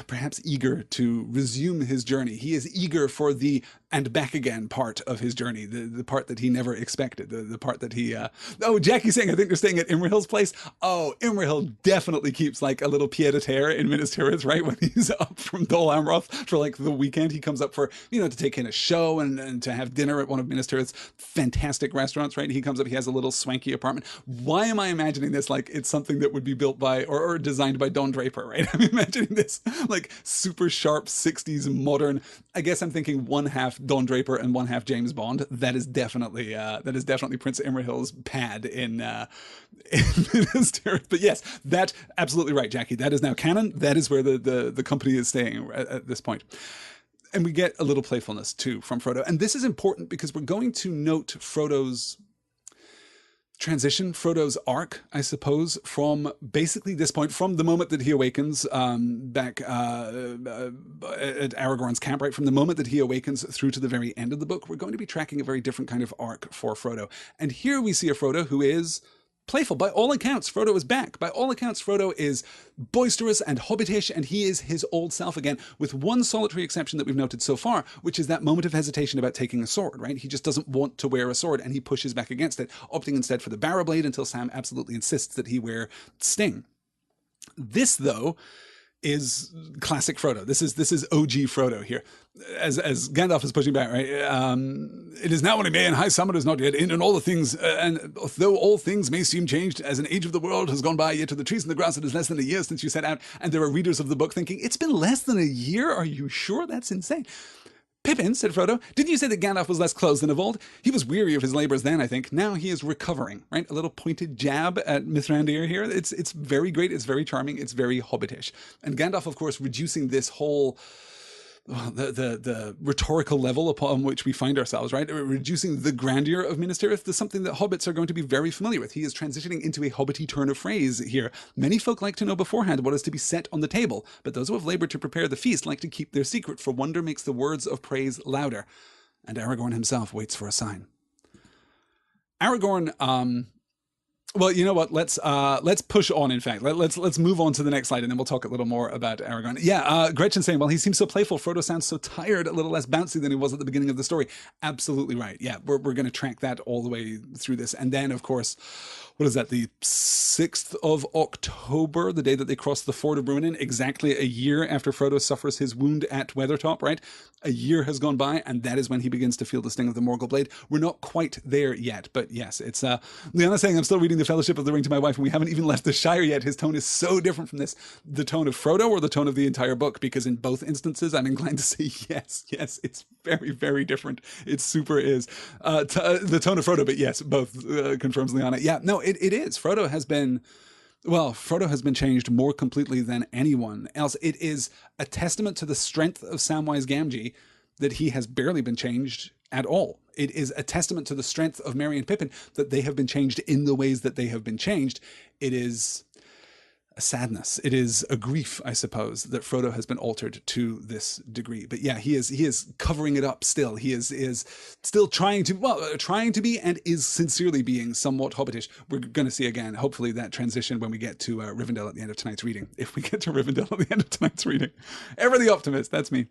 perhaps eager to resume his journey. He is eager for the and back again part of his journey, the part that he never expected, the part that he, oh, Jackie's saying, I think they're staying at Imrahil's place. Oh, Imrahil definitely keeps like a little pied-a-terre in Minas Tirith, right? When he's up from Dol Amroth for like the weekend, he comes up for, to take in a show and to have dinner at one of Minas Tirith's fantastic restaurants, right? He comes up, he has a little swanky apartment. Why am I imagining this like it's something that would be built by or designed by Don Draper, right? I'm imagining this like super sharp 60s modern, I guess I'm thinking one half Don Draper and one half James Bond. That is definitely Prince Imrahil's pad in Minas Tirith. But yes, that absolutely right, Jackie. That is now canon. That is where the company is staying at this point. And we get a little playfulness too from Frodo. And this is important because we're going to note Frodo's transition, Frodo's arc, I suppose, from basically this point, from the moment that he awakens back at Aragorn's camp, right? From the moment that he awakens through to the very end of the book, we're going to be tracking a very different kind of arc for Frodo. And here we see a Frodo who is playful. By all accounts, Frodo is back. By all accounts, Frodo is boisterous and hobbitish, and he is his old self again, with one solitary exception that we've noted so far, which is that moment of hesitation about taking a sword, right? He just doesn't want to wear a sword, and he pushes back against it, opting instead for the barrow blade until Sam absolutely insists that he wear Sting. This, though, is classic Frodo. This is OG Frodo here. As Gandalf is pushing back, right? It is now when he may, and high summer is not yet in, and all the things, and though all things may seem changed, as an age of the world has gone by, yet to the trees and the grass it is less than a year since you set out. And there are readers of the book thinking, it's been less than a year? Are you sure? That's insane. Pippin, said Frodo, didn't you say that Gandalf was less clothes than of old? He was weary of his labours then, I think. Now he is recovering, right? A little pointed jab at Mithrandir here. It's very great. It's very charming. It's very hobbitish. And Gandalf, of course, reducing this whole the rhetorical level upon which we find ourselves, right? Reducing the grandeur of Minas Tirith to something that hobbits are going to be very familiar with. He is transitioning into a hobbity turn of phrase here. Many folk like to know beforehand what is to be set on the table, but those who have laboured to prepare the feast like to keep their secret, for wonder makes the words of praise louder. And Aragorn himself waits for a sign. Aragorn, well, you know what? Let's push on. In fact, let's move on to the next slide, and then we'll talk a little more about Aragorn. Yeah, Gretchen saying, well, he seems so playful. Frodo sounds so tired, a little less bouncy than he was at the beginning of the story. Absolutely right. Yeah, we're going to track that all the way through this, and then of course, what is that? The 6th of October, the day that they cross the Ford of Bruinen, exactly a year after Frodo suffers his wound at Weathertop. Right, a year has gone by, and that is when he begins to feel the sting of the Morgul blade. We're not quite there yet, but yes, it's Liana saying, I'm still reading the Fellowship of the Ring to my wife, and we haven't even left the Shire yet. His tone is so different from this. The tone of Frodo or the tone of the entire book? Because in both instances, I'm inclined to say yes, it's very, very different. It super is. The tone of Frodo, but yes, both confirms Liana. Yeah, no, it is. Frodo has been changed more completely than anyone else. It is a testament to the strength of Samwise Gamgee that he has barely been changed at all. It is a testament to the strength of Merry and Pippin that they have been changed in the ways that they have been changed. It is a sadness. It is a grief, I suppose, that Frodo has been altered to this degree. But yeah, he is covering it up still. He is still trying to be, and is sincerely being somewhat hobbitish. We're going to see again, hopefully, that transition when we get to Rivendell at the end of tonight's reading. If we get to Rivendell at the end of tonight's reading. Ever the optimist, that's me.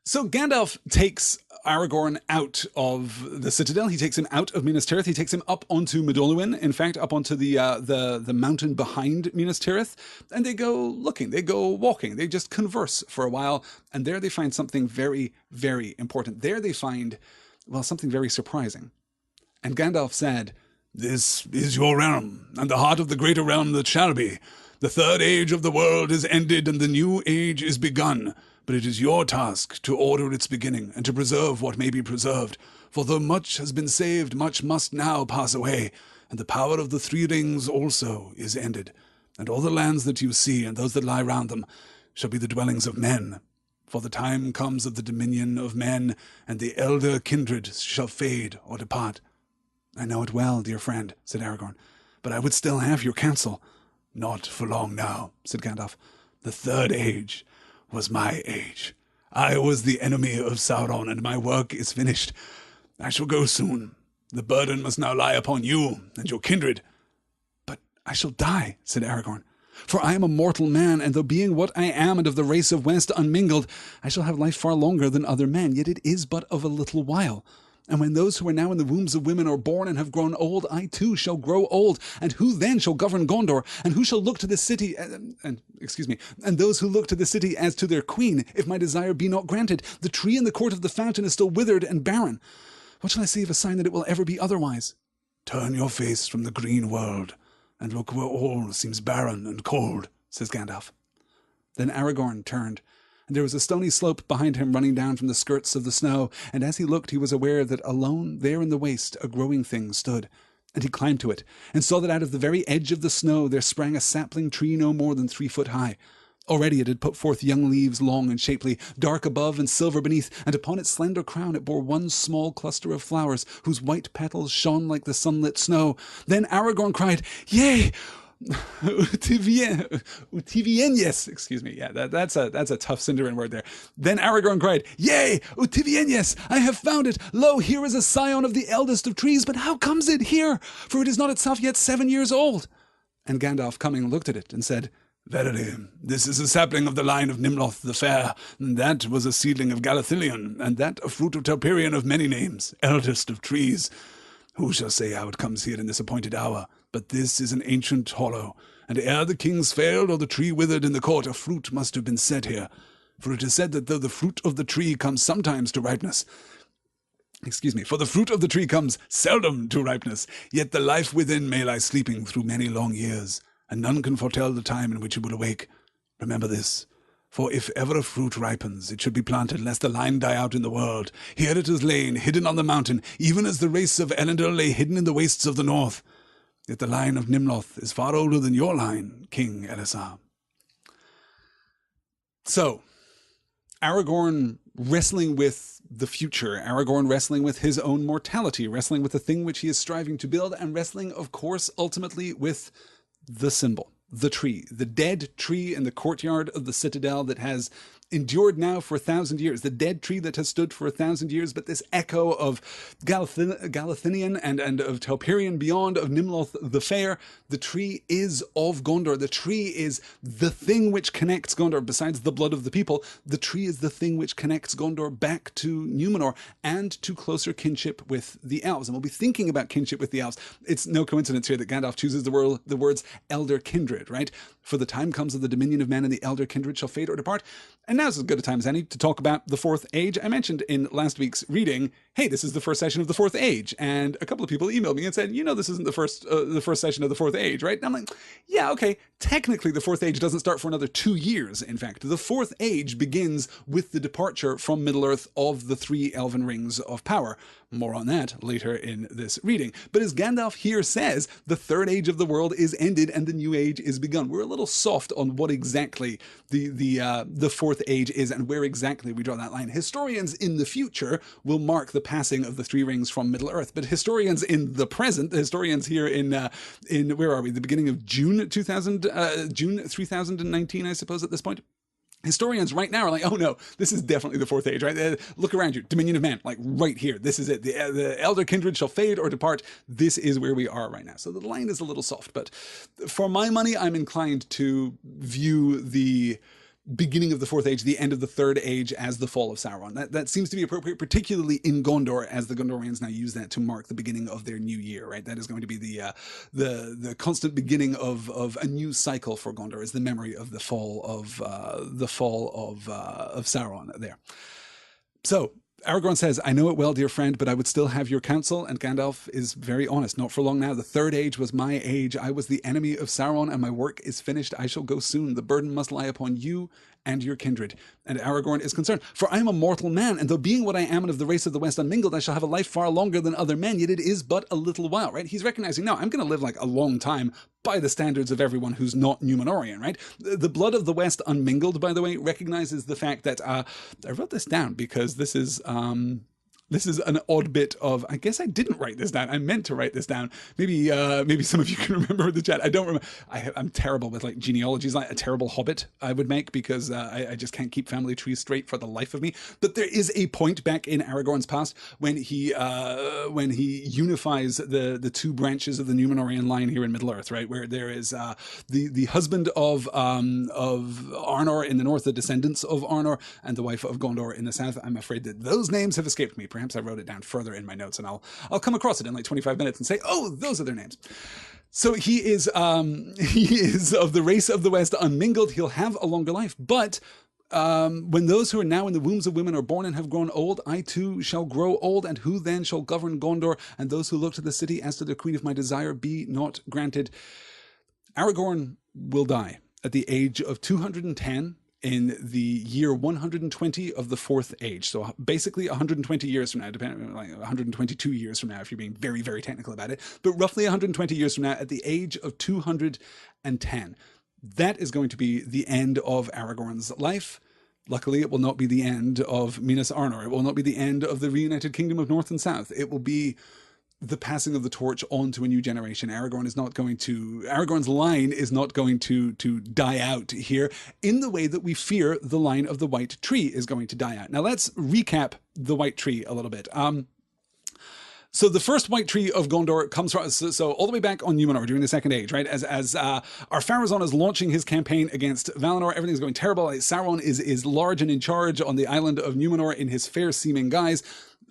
So Gandalf takes Aragorn out of the Citadel. He takes him out of Minas Tirith. He takes him up onto Medolluin, in fact, up onto the mountain behind Minas Tirith. And they go looking, they go walking, they just converse for a while. And there they find something very, very important. There they find, well, something very surprising. And Gandalf said, "This is your realm, and the heart of the greater realm that shall be. The third age of the world is ended, and the new age is begun. But it is your task to order its beginning, and to preserve what may be preserved. For though much has been saved, much must now pass away, and the power of the three rings also is ended. And all the lands that you see, and those that lie round them, shall be the dwellings of men. For the time comes of the dominion of men, and the elder kindred shall fade or depart." "I know it well, dear friend," said Aragorn, "but I would still have your counsel." "Not for long now," said Gandalf. "The third age was my age. I was the enemy of Sauron, and my work is finished. I shall go soon. The burden must now lie upon you and your kindred." "But I shall die," said Aragorn. "For I am a mortal man, and though being what I am and of the race of West unmingled, I shall have life far longer than other men, yet it is but of a little while. And when those who are now in the wombs of women are born and have grown old, I too shall grow old. And who then shall govern Gondor? And who shall look to this city, and those who look to the city as to their queen, if my desire be not granted? The tree in the court of the fountain is still withered and barren. What shall I say of a sign that it will ever be otherwise?" "Turn your face from the green world, and look where all seems barren and cold," says Gandalf. Then Aragorn turned, and there was a stony slope behind him running down from the skirts of the snow, and as he looked he was aware that alone there in the waste a growing thing stood. And he climbed to it, and saw that out of the very edge of the snow there sprang a sapling tree no more than 3 foot high. Already it had put forth young leaves, long and shapely, dark above and silver beneath, and upon its slender crown it bore one small cluster of flowers, whose white petals shone like the sunlit snow. Then Aragorn cried, "Yea! Utiviennes, excuse me, yeah, that's a tough Sindarin word there. Then Aragorn cried, "Yea, Utiviennes, I have found it. Lo, here is a scion of the eldest of trees, but how comes it here? For it is not itself yet 7 years old." And Gandalf, coming, looked at it and said, "Verily, this is a sapling of the line of Nimloth the Fair, and that was a seedling of Galathilion, and that a fruit of Telperion of many names, eldest of trees. Who shall say how it comes here in this appointed hour? But this is an ancient hollow, and ere the kings failed or the tree withered in the court, a fruit must have been set here. For it is said that though the fruit of the tree comes sometimes to ripeness, for the fruit of the tree comes seldom to ripeness, yet the life within may lie sleeping through many long years, and none can foretell the time in which it will awake. Remember this. For if ever a fruit ripens, it should be planted, lest the line die out in the world. Here it is lain, hidden on the mountain, even as the race of Elendil lay hidden in the wastes of the north. Yet the line of Nimloth is far older than your line, King Elessar." So, Aragorn wrestling with the future, Aragorn wrestling with his own mortality, wrestling with the thing which he is striving to build, and wrestling, of course, ultimately with the symbol. The tree, the dead tree in the courtyard of the citadel that has endured now for 1,000 years, the dead tree that has stood for 1,000 years, but this echo of Galathinian and of Telperion beyond, of Nimloth the Fair, the tree is of Gondor. The tree is the thing which connects Gondor, besides the blood of the people. The tree is the thing which connects Gondor back to Numenor and to closer kinship with the elves. And we'll be thinking about kinship with the elves. It's no coincidence here that Gandalf chooses the words elder kindred, right? For the time comes that the dominion of men and the elder kindred shall fade or depart. And now's as good a time as any to talk about the Fourth Age. I mentioned in last week's reading, hey, this is the first session of the Fourth Age. And a couple of people emailed me and said, this isn't the first session of the Fourth Age, right? And I'm like, yeah, okay. Technically, the Fourth Age doesn't start for another 2 years, in fact. The Fourth Age begins with the departure from Middle-earth of the 3 elven rings of power. More on that later in this reading. But as Gandalf here says, the Third Age of the world is ended and the New Age is begun. We're a little soft on what exactly the Fourth Age is and where exactly we draw that line. Historians in the future will mark the passing of the 3 rings from Middle-earth, but historians in the present, the historians here in where are we? The beginning of June 3019, I suppose, at this point. Historians right now are like, oh no, this is definitely the Fourth Age, right? Look around you, Dominion of Man, like right here. This is it. The elder kindred shall fade or depart. This is where we are right now. So the line is a little soft, but for my money, I'm inclined to view the beginning of the Fourth Age, the end of the Third Age, as the fall of Sauron. That seems to be appropriate, particularly in Gondor, as the Gondorians now use that to mark the beginning of their new year, right? That is going to be the constant beginning of a new cycle for Gondor, is the memory of the fall of Sauron there. So Aragorn says, "I know it well, dear friend, but I would still have your counsel." And Gandalf is very honest. "Not for long now. The Third Age was my age. I was the enemy of Sauron, and my work is finished. I shall go soon. The burden must lie upon you and your kindred." And Aragorn is concerned, "For I am a mortal man, and though being what I am and of the race of the West unmingled, I shall have a life far longer than other men, yet it is but a little while," right? He's recognizing, no, I'm going to live like a long time by the standards of everyone who's not Numenorian, right? The blood of the West unmingled, by the way, recognizes the fact that, I wrote this down because this is an odd bit of, I guess I didn't write this down. I meant to write this down. Maybe some of you can remember in the chat. I don't remember. I'm terrible with like genealogies, like a terrible hobbit I would make, because I just can't keep family trees straight for the life of me. But there is a point back in Aragorn's past when he unifies the 2 branches of the Numenorian line here in Middle-earth, right? Where there is the husband of Arnor in the north, the descendants of Arnor, and the wife of Gondor in the south. I'm afraid that those names have escaped me. Perhaps I wrote it down further in my notes, and I'll come across it in like 25 minutes and say, oh, those are their names. So he is of the race of the West unmingled. He'll have a longer life, but when those who are now in the wombs of women are born and have grown old, I too shall grow old, and who then shall govern Gondor? And those who look to the city as to the queen of my desire be not granted. Aragorn will die at the age of 210 in the year 120 of the Fourth Age. So basically 120 years from now, depending on like 122 years from now, if you're being very, very technical about it, but roughly 120 years from now at the age of 210. that is going to be the end of Aragorn's life. Luckily, it will not be the end of Minas Arnor. It will not be the end of the reunited kingdom of North and South. It will be the passing of the torch on to a new generation. Aragorn's line is not going to die out here in the way that we fear the line of the White Tree is going to die out. Now let's recap the White Tree a little bit. So the first White Tree of Gondor comes from, so all the way back on Numenor during the Second Age, right? As Ar-Pharazôn is launching his campaign against Valinor, everything's going terrible. Sauron is large and in charge on the island of Numenor in his fair-seeming guise.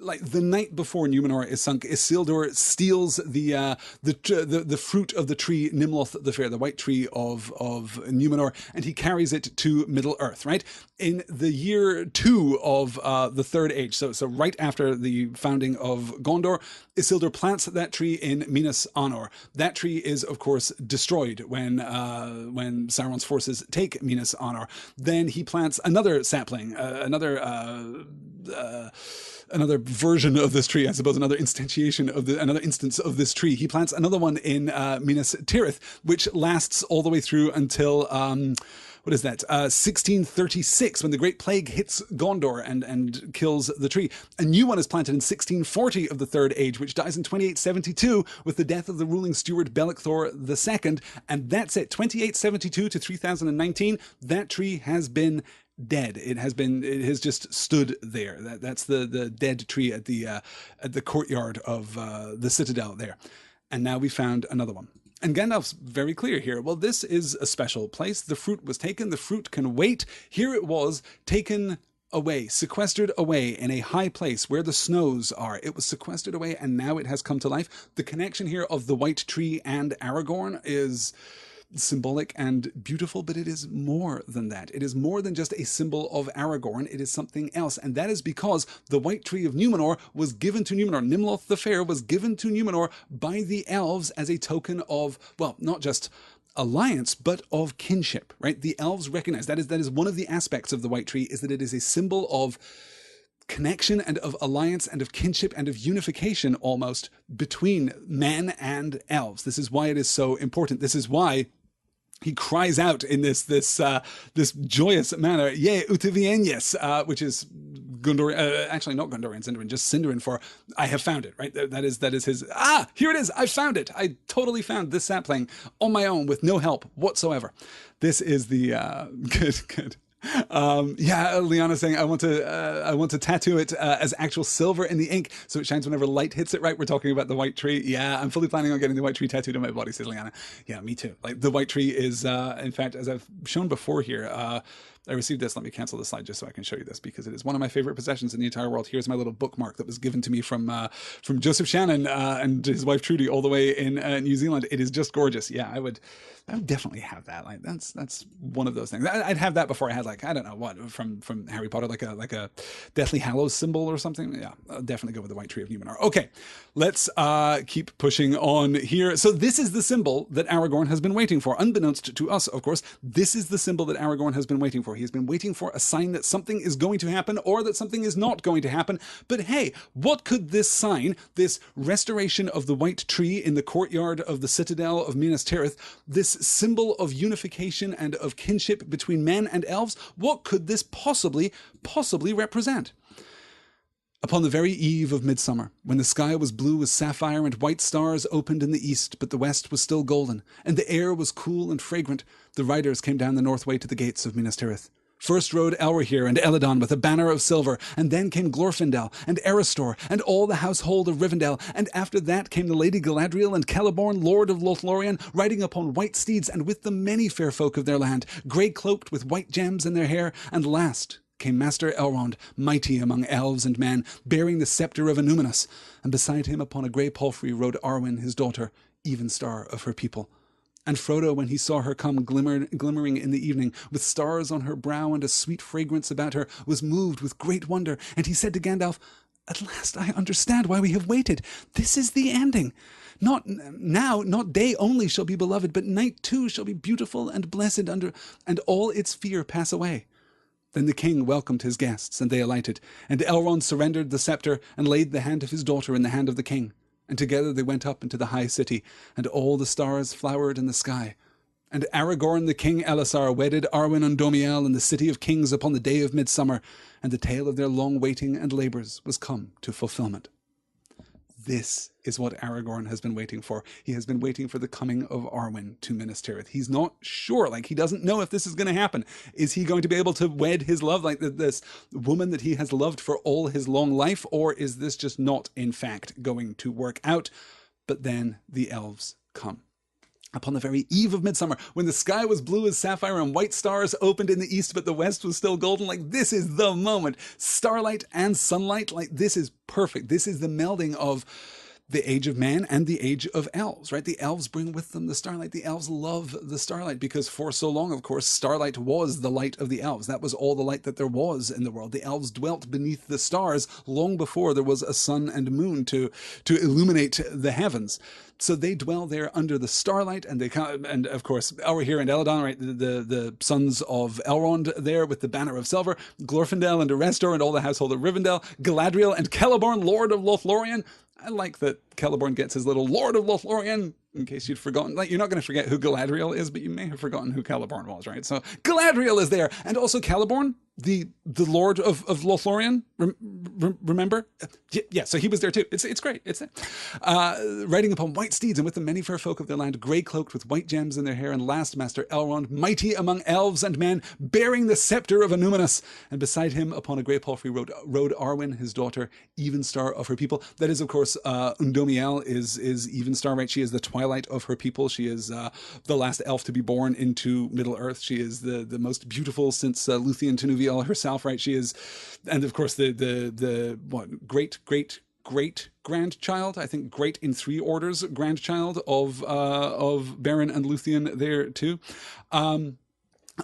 Like the night before Numenor is sunk, Isildur steals the fruit of the tree Nimloth the Fair, the White Tree of Numenor, and he carries it to Middle Earth. Right in the year 2 of the Third Age, so right after the founding of Gondor, Isildur plants that tree in Minas Anor. That tree is, of course, destroyed when Sauron's forces take Minas Anor. Then he plants another sapling, another version of this tree, I suppose, another instance of this tree. He plants another one in Minas Tirith, which lasts all the way through until 1636, when the Great Plague hits Gondor and kills the tree. A new one is planted in 1640 of the Third Age, which dies in 2872 with the death of the ruling steward Belicthor II, and that's it. 2872 to 3019, that tree has been dead. It has just stood there. That's the dead tree at the courtyard of the citadel there. And now we found another one. And Gandalf's very clear here. Well, this is a special place. The fruit was taken. The fruit can wait. Here it was taken away, sequestered away in a high place where the snows are. It was sequestered away, and now it has come to life. The connection here of the White Tree and Aragorn is symbolic and beautiful, but it is more than that. It is more than just a symbol of Aragorn. It is something else, and that is because the White Tree of Numenor was given to Numenor. Nimloth the Fair was given to Numenor by the elves as a token of, well, not just alliance, but of kinship, right? The elves recognize that is one of the aspects of the White Tree, is that it is a symbol of connection and of alliance and of kinship and of unification almost between men and elves. This is why it is so important. This is why he cries out in this joyous manner, "Yea, Utivienies," which is Gondorian, actually not Gondorian Sindarin, just Sindarin for "I have found it." Right, that is his. Here it is. I found it. I totally found this sapling on my own with no help whatsoever. This is the good. Liana saying I want to tattoo it as actual silver in the ink so it shines whenever light hits it. Right, we're talking about the White Tree. Yeah, I'm fully planning on getting the White Tree tattooed on my body, says Liana. Yeah, me too. Like the White Tree is in fact, as I've shown before here, I received this. Let me cancel the slide just so I can show you this, because it is one of my favorite possessions in the entire world. Here's my little bookmark that was given to me from Joseph Shannon and his wife Trudy all the way in New Zealand. It is just gorgeous. Yeah, I would definitely have that. Like that's one of those things. I'd have that before I had, like, I don't know what from Harry Potter, like a Deathly Hallows symbol or something. Yeah, I'll definitely go with the White Tree of Numenor. Okay, let's keep pushing on here. So this is the symbol that Aragorn has been waiting for. Unbeknownst to us, of course, this is the symbol that Aragorn has been waiting for. He has been waiting for a sign that something is going to happen or that something is not going to happen. But hey, what could this sign, this restoration of the White Tree in the courtyard of the citadel of Minas Tirith, this symbol of unification and of kinship between men and elves, what could this possibly represent? Upon the very eve of midsummer, when the sky was blue as sapphire and white stars opened in the east, but the west was still golden, and the air was cool and fragrant, the riders came down the north way to the gates of Minas Tirith. First rode Elrohir and Eladon with a banner of silver, and then came Glorfindel and Eristor and all the household of Rivendell, and after that came the Lady Galadriel and Celeborn, Lord of Lothlorien, riding upon white steeds, and with them many fair folk of their land, grey-cloaked with white gems in their hair, and last came Master Elrond, mighty among elves and men, bearing the sceptre of Annúminas, and beside him upon a grey palfrey rode Arwen his daughter, even star of her people. And Frodo, when he saw her come glimmering in the evening, with stars on her brow and a sweet fragrance about her, was moved with great wonder, and he said to Gandalf, "At last I understand why we have waited. This is the ending. Not day only shall be beloved, but night too shall be beautiful and blessed and all its fear pass away." Then the king welcomed his guests, and they alighted, and Elrond surrendered the sceptre and laid the hand of his daughter in the hand of the king. And together they went up into the high city, and all the stars flowered in the sky. And Aragorn the King Elessar wedded Arwen and Domiel in the city of kings upon the day of midsummer, and the tale of their long waiting and labours was come to fulfilment. This is what Aragorn has been waiting for. He has been waiting for the coming of Arwen to Minas Tirith. He's not sure, like he doesn't know if this is going to happen. Is he going to be able to wed his love, like this woman that he has loved for all his long life, or is this just not, in fact, going to work out? But then the elves come. Upon the very eve of midsummer, when the sky was blue as sapphire and white stars opened in the east, but the west was still golden, like this is the moment. Starlight and sunlight, like this is perfect. This is the melding of the age of man and the age of elves, right? The elves bring with them the starlight. The elves love the starlight because for so long, of course, starlight was the light of the elves. That was all the light that there was in the world. The elves dwelt beneath the stars long before there was a sun and moon to illuminate the heavens. So they dwell there under the starlight, and and of course, over here in Eladon, right, the sons of Elrond there with the banner of silver, Glorfindel and Erestor and all the household of Rivendell, Galadriel and Celeborn, Lord of Lothlorien. I like that Celeborn gets his little Lord of Lothlorien, in case you'd forgotten. Like, you're not going to forget who Galadriel is, but you may have forgotten who Celeborn was, right? So Galadriel is there. And also Celeborn, the Lord of Lothlorien, remember? Yeah, so he was there too. It's great. It's riding upon white steeds, and with the many fair folk of their land, grey cloaked with white gems in their hair, and last Master Elrond, mighty among elves and men, bearing the scepter of Annúminas. And beside him upon a grey palfrey rode Arwen, his daughter, Evenstar of her people. That is, of course, Undomiel is Evenstar, right? She is the twilight of her people. She is the last elf to be born into Middle-earth. She is the most beautiful since Luthien Tinuviel herself, right? She is, and of course the what great grandchild, I think great in 3 orders, grandchild of Beren and Luthien there too.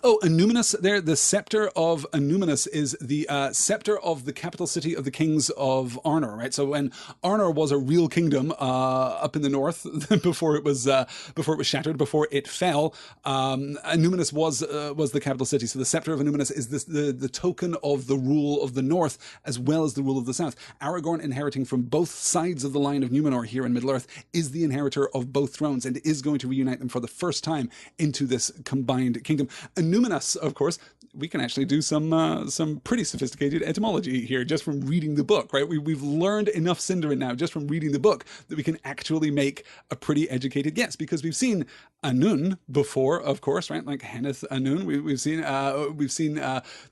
Annúminas there, the scepter of Annúminas is the scepter of the capital city of the kings of Arnor, right? So when Arnor was a real kingdom up in the north before it was shattered, before it fell, Annúminas was the capital city. So the scepter of Annúminas is the token of the rule of the north as well as the rule of the south. Aragorn, inheriting from both sides of the line of Númenor here in Middle-earth, is the inheritor of both thrones and is going to reunite them for the first time into this combined kingdom. Annúminas, of course, we can actually do some pretty sophisticated etymology here just from reading the book, right? We've learned enough Sindarin now just from reading the book that we can actually make a pretty educated guess, because we've seen Annún before, of course, right? Like Henneth Annún, we've seen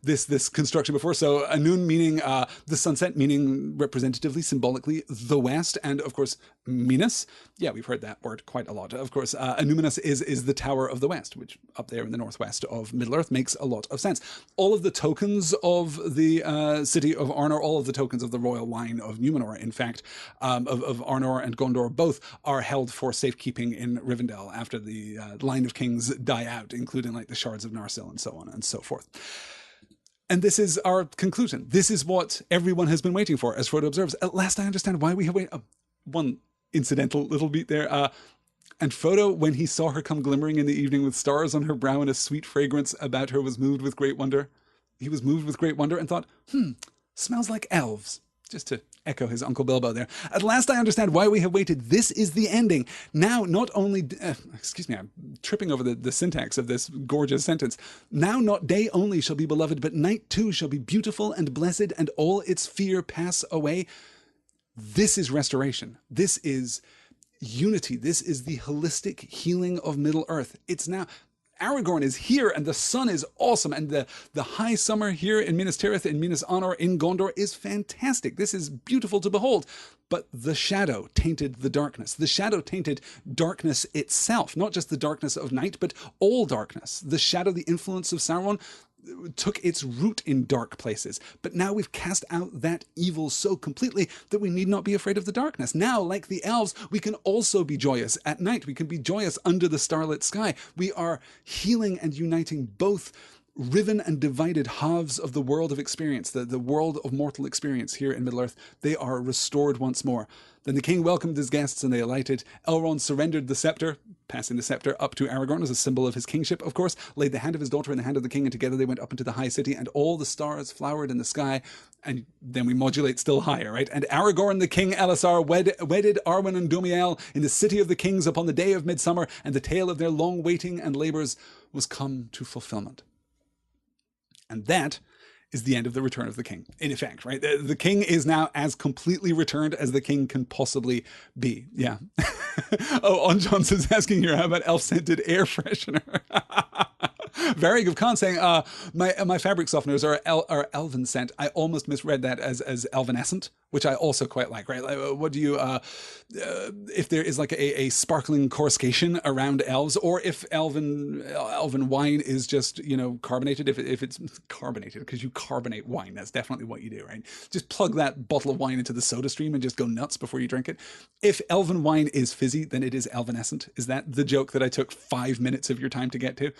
this construction before. So Annún meaning the sunset, meaning representatively, symbolically the west, and of course Minas. Yeah, we've heard that word quite a lot. Of course, Annúminas is the Tower of the West, which up there in the northwest of Middle-earth makes a lot of sense. All of the tokens of the city of Arnor, all of the tokens of the royal line of Númenor, in fact, of Arnor and Gondor, both are held for safekeeping in Rivendell after the line of kings die out, including like the shards of Narsil and so on and so forth. And this is our conclusion. This is what everyone has been waiting for, as Frodo observes. At last I understand why we have waited. One incidental little beat there. And Frodo, when he saw her come glimmering in the evening with stars on her brow and a sweet fragrance about her, was moved with great wonder. He was moved with great wonder and thought, smells like elves. Just to echo his Uncle Bilbo there. At last I understand why we have waited. This is the ending. Now, not only... excuse me, I'm tripping over the syntax of this gorgeous sentence. Now not day only shall be beloved, but night too shall be beautiful and blessed, and all its fear pass away. This is restoration. This is unity. This is the holistic healing of Middle-earth. It's now... Aragorn is here, and the sun is awesome, and the high summer here in Minas Tirith, in Minas Anor, in Gondor is fantastic. This is beautiful to behold. But the shadow tainted the darkness. The shadow tainted darkness itself, not just the darkness of night, but all darkness. The shadow, the influence of Sauron, took its root in dark places. But now we've cast out that evil so completely that we need not be afraid of the darkness. Now, like the elves, we can also be joyous at night. We can be joyous under the starlit sky. We are healing and uniting both riven and divided halves of the world of experience, the world of mortal experience here in Middle-earth. They are restored once more. Then the king welcomed his guests and they alighted. Elrond surrendered the scepter, passing the scepter up to Aragorn as a symbol of his kingship, of course, laid the hand of his daughter in the hand of the king, and together they went up into the high city, and all the stars flowered in the sky. And then we modulate still higher, right? And Aragorn the King Elessar wedded Arwen and Dumiel in the city of the kings upon the day of midsummer, and the tale of their long waiting and labours was come to fulfilment. And that is the end of the Return of the King, in effect, right? The king is now as completely returned as the king can possibly be. Yeah. Oh, On Johnson's asking here, how about elf-scented air freshener? Very good. Khan saying, my fabric softeners are elven scent. I almost misread that as elvenescent, which I also quite like, right? Like, what do you, if there is like a sparkling coruscation around elves, or if elven wine is just, carbonated, if it's carbonated, because you carbonate wine, that's definitely what you do, right? Just plug that bottle of wine into the soda stream and just go nuts before you drink it. If elven wine is fizzy, then it is elvenescent. Is that the joke that I took 5 minutes of your time to get to?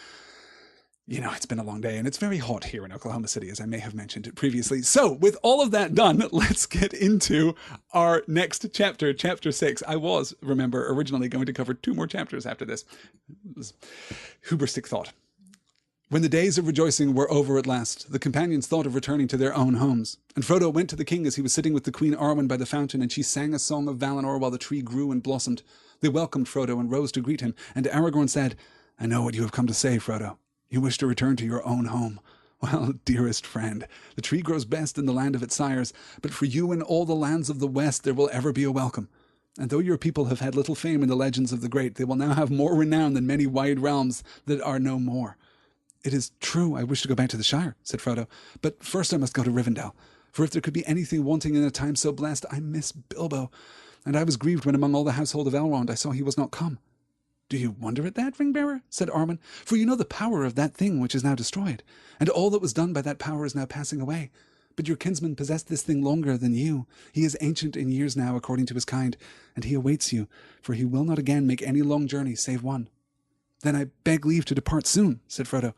It's been a long day, and it's very hot here in Oklahoma City, as I may have mentioned previously. So with all of that done, let's get into our next chapter, chapter 6. I was, remember, originally going to cover 2 more chapters after this. It was hubristic thought. When the days of rejoicing were over at last, the companions thought of returning to their own homes. And Frodo went to the king as he was sitting with the Queen Arwen by the fountain, and she sang a song of Valinor while the tree grew and blossomed. They welcomed Frodo and rose to greet him, and Aragorn said, "I know what you have come to say, Frodo. You wish to return to your own home. Well, dearest friend, the tree grows best in the land of its sires, but for you in all the lands of the West there will ever be a welcome. And though your people have had little fame in the legends of the great, they will now have more renown than many wide realms that are no more." "It is true I wish to go back to the Shire," said Frodo, "but first I must go to Rivendell. For if there could be anything wanting in a time so blessed, I miss Bilbo. And I was grieved when among all the household of Elrond I saw he was not come." "Do you wonder at that, Ringbearer?" said Arwen. "For you know the power of that thing which is now destroyed, and all that was done by that power is now passing away. But your kinsman possessed this thing longer than you. He is ancient in years now, according to his kind, and he awaits you, for he will not again make any long journey save one." "Then I beg leave to depart soon," said Frodo.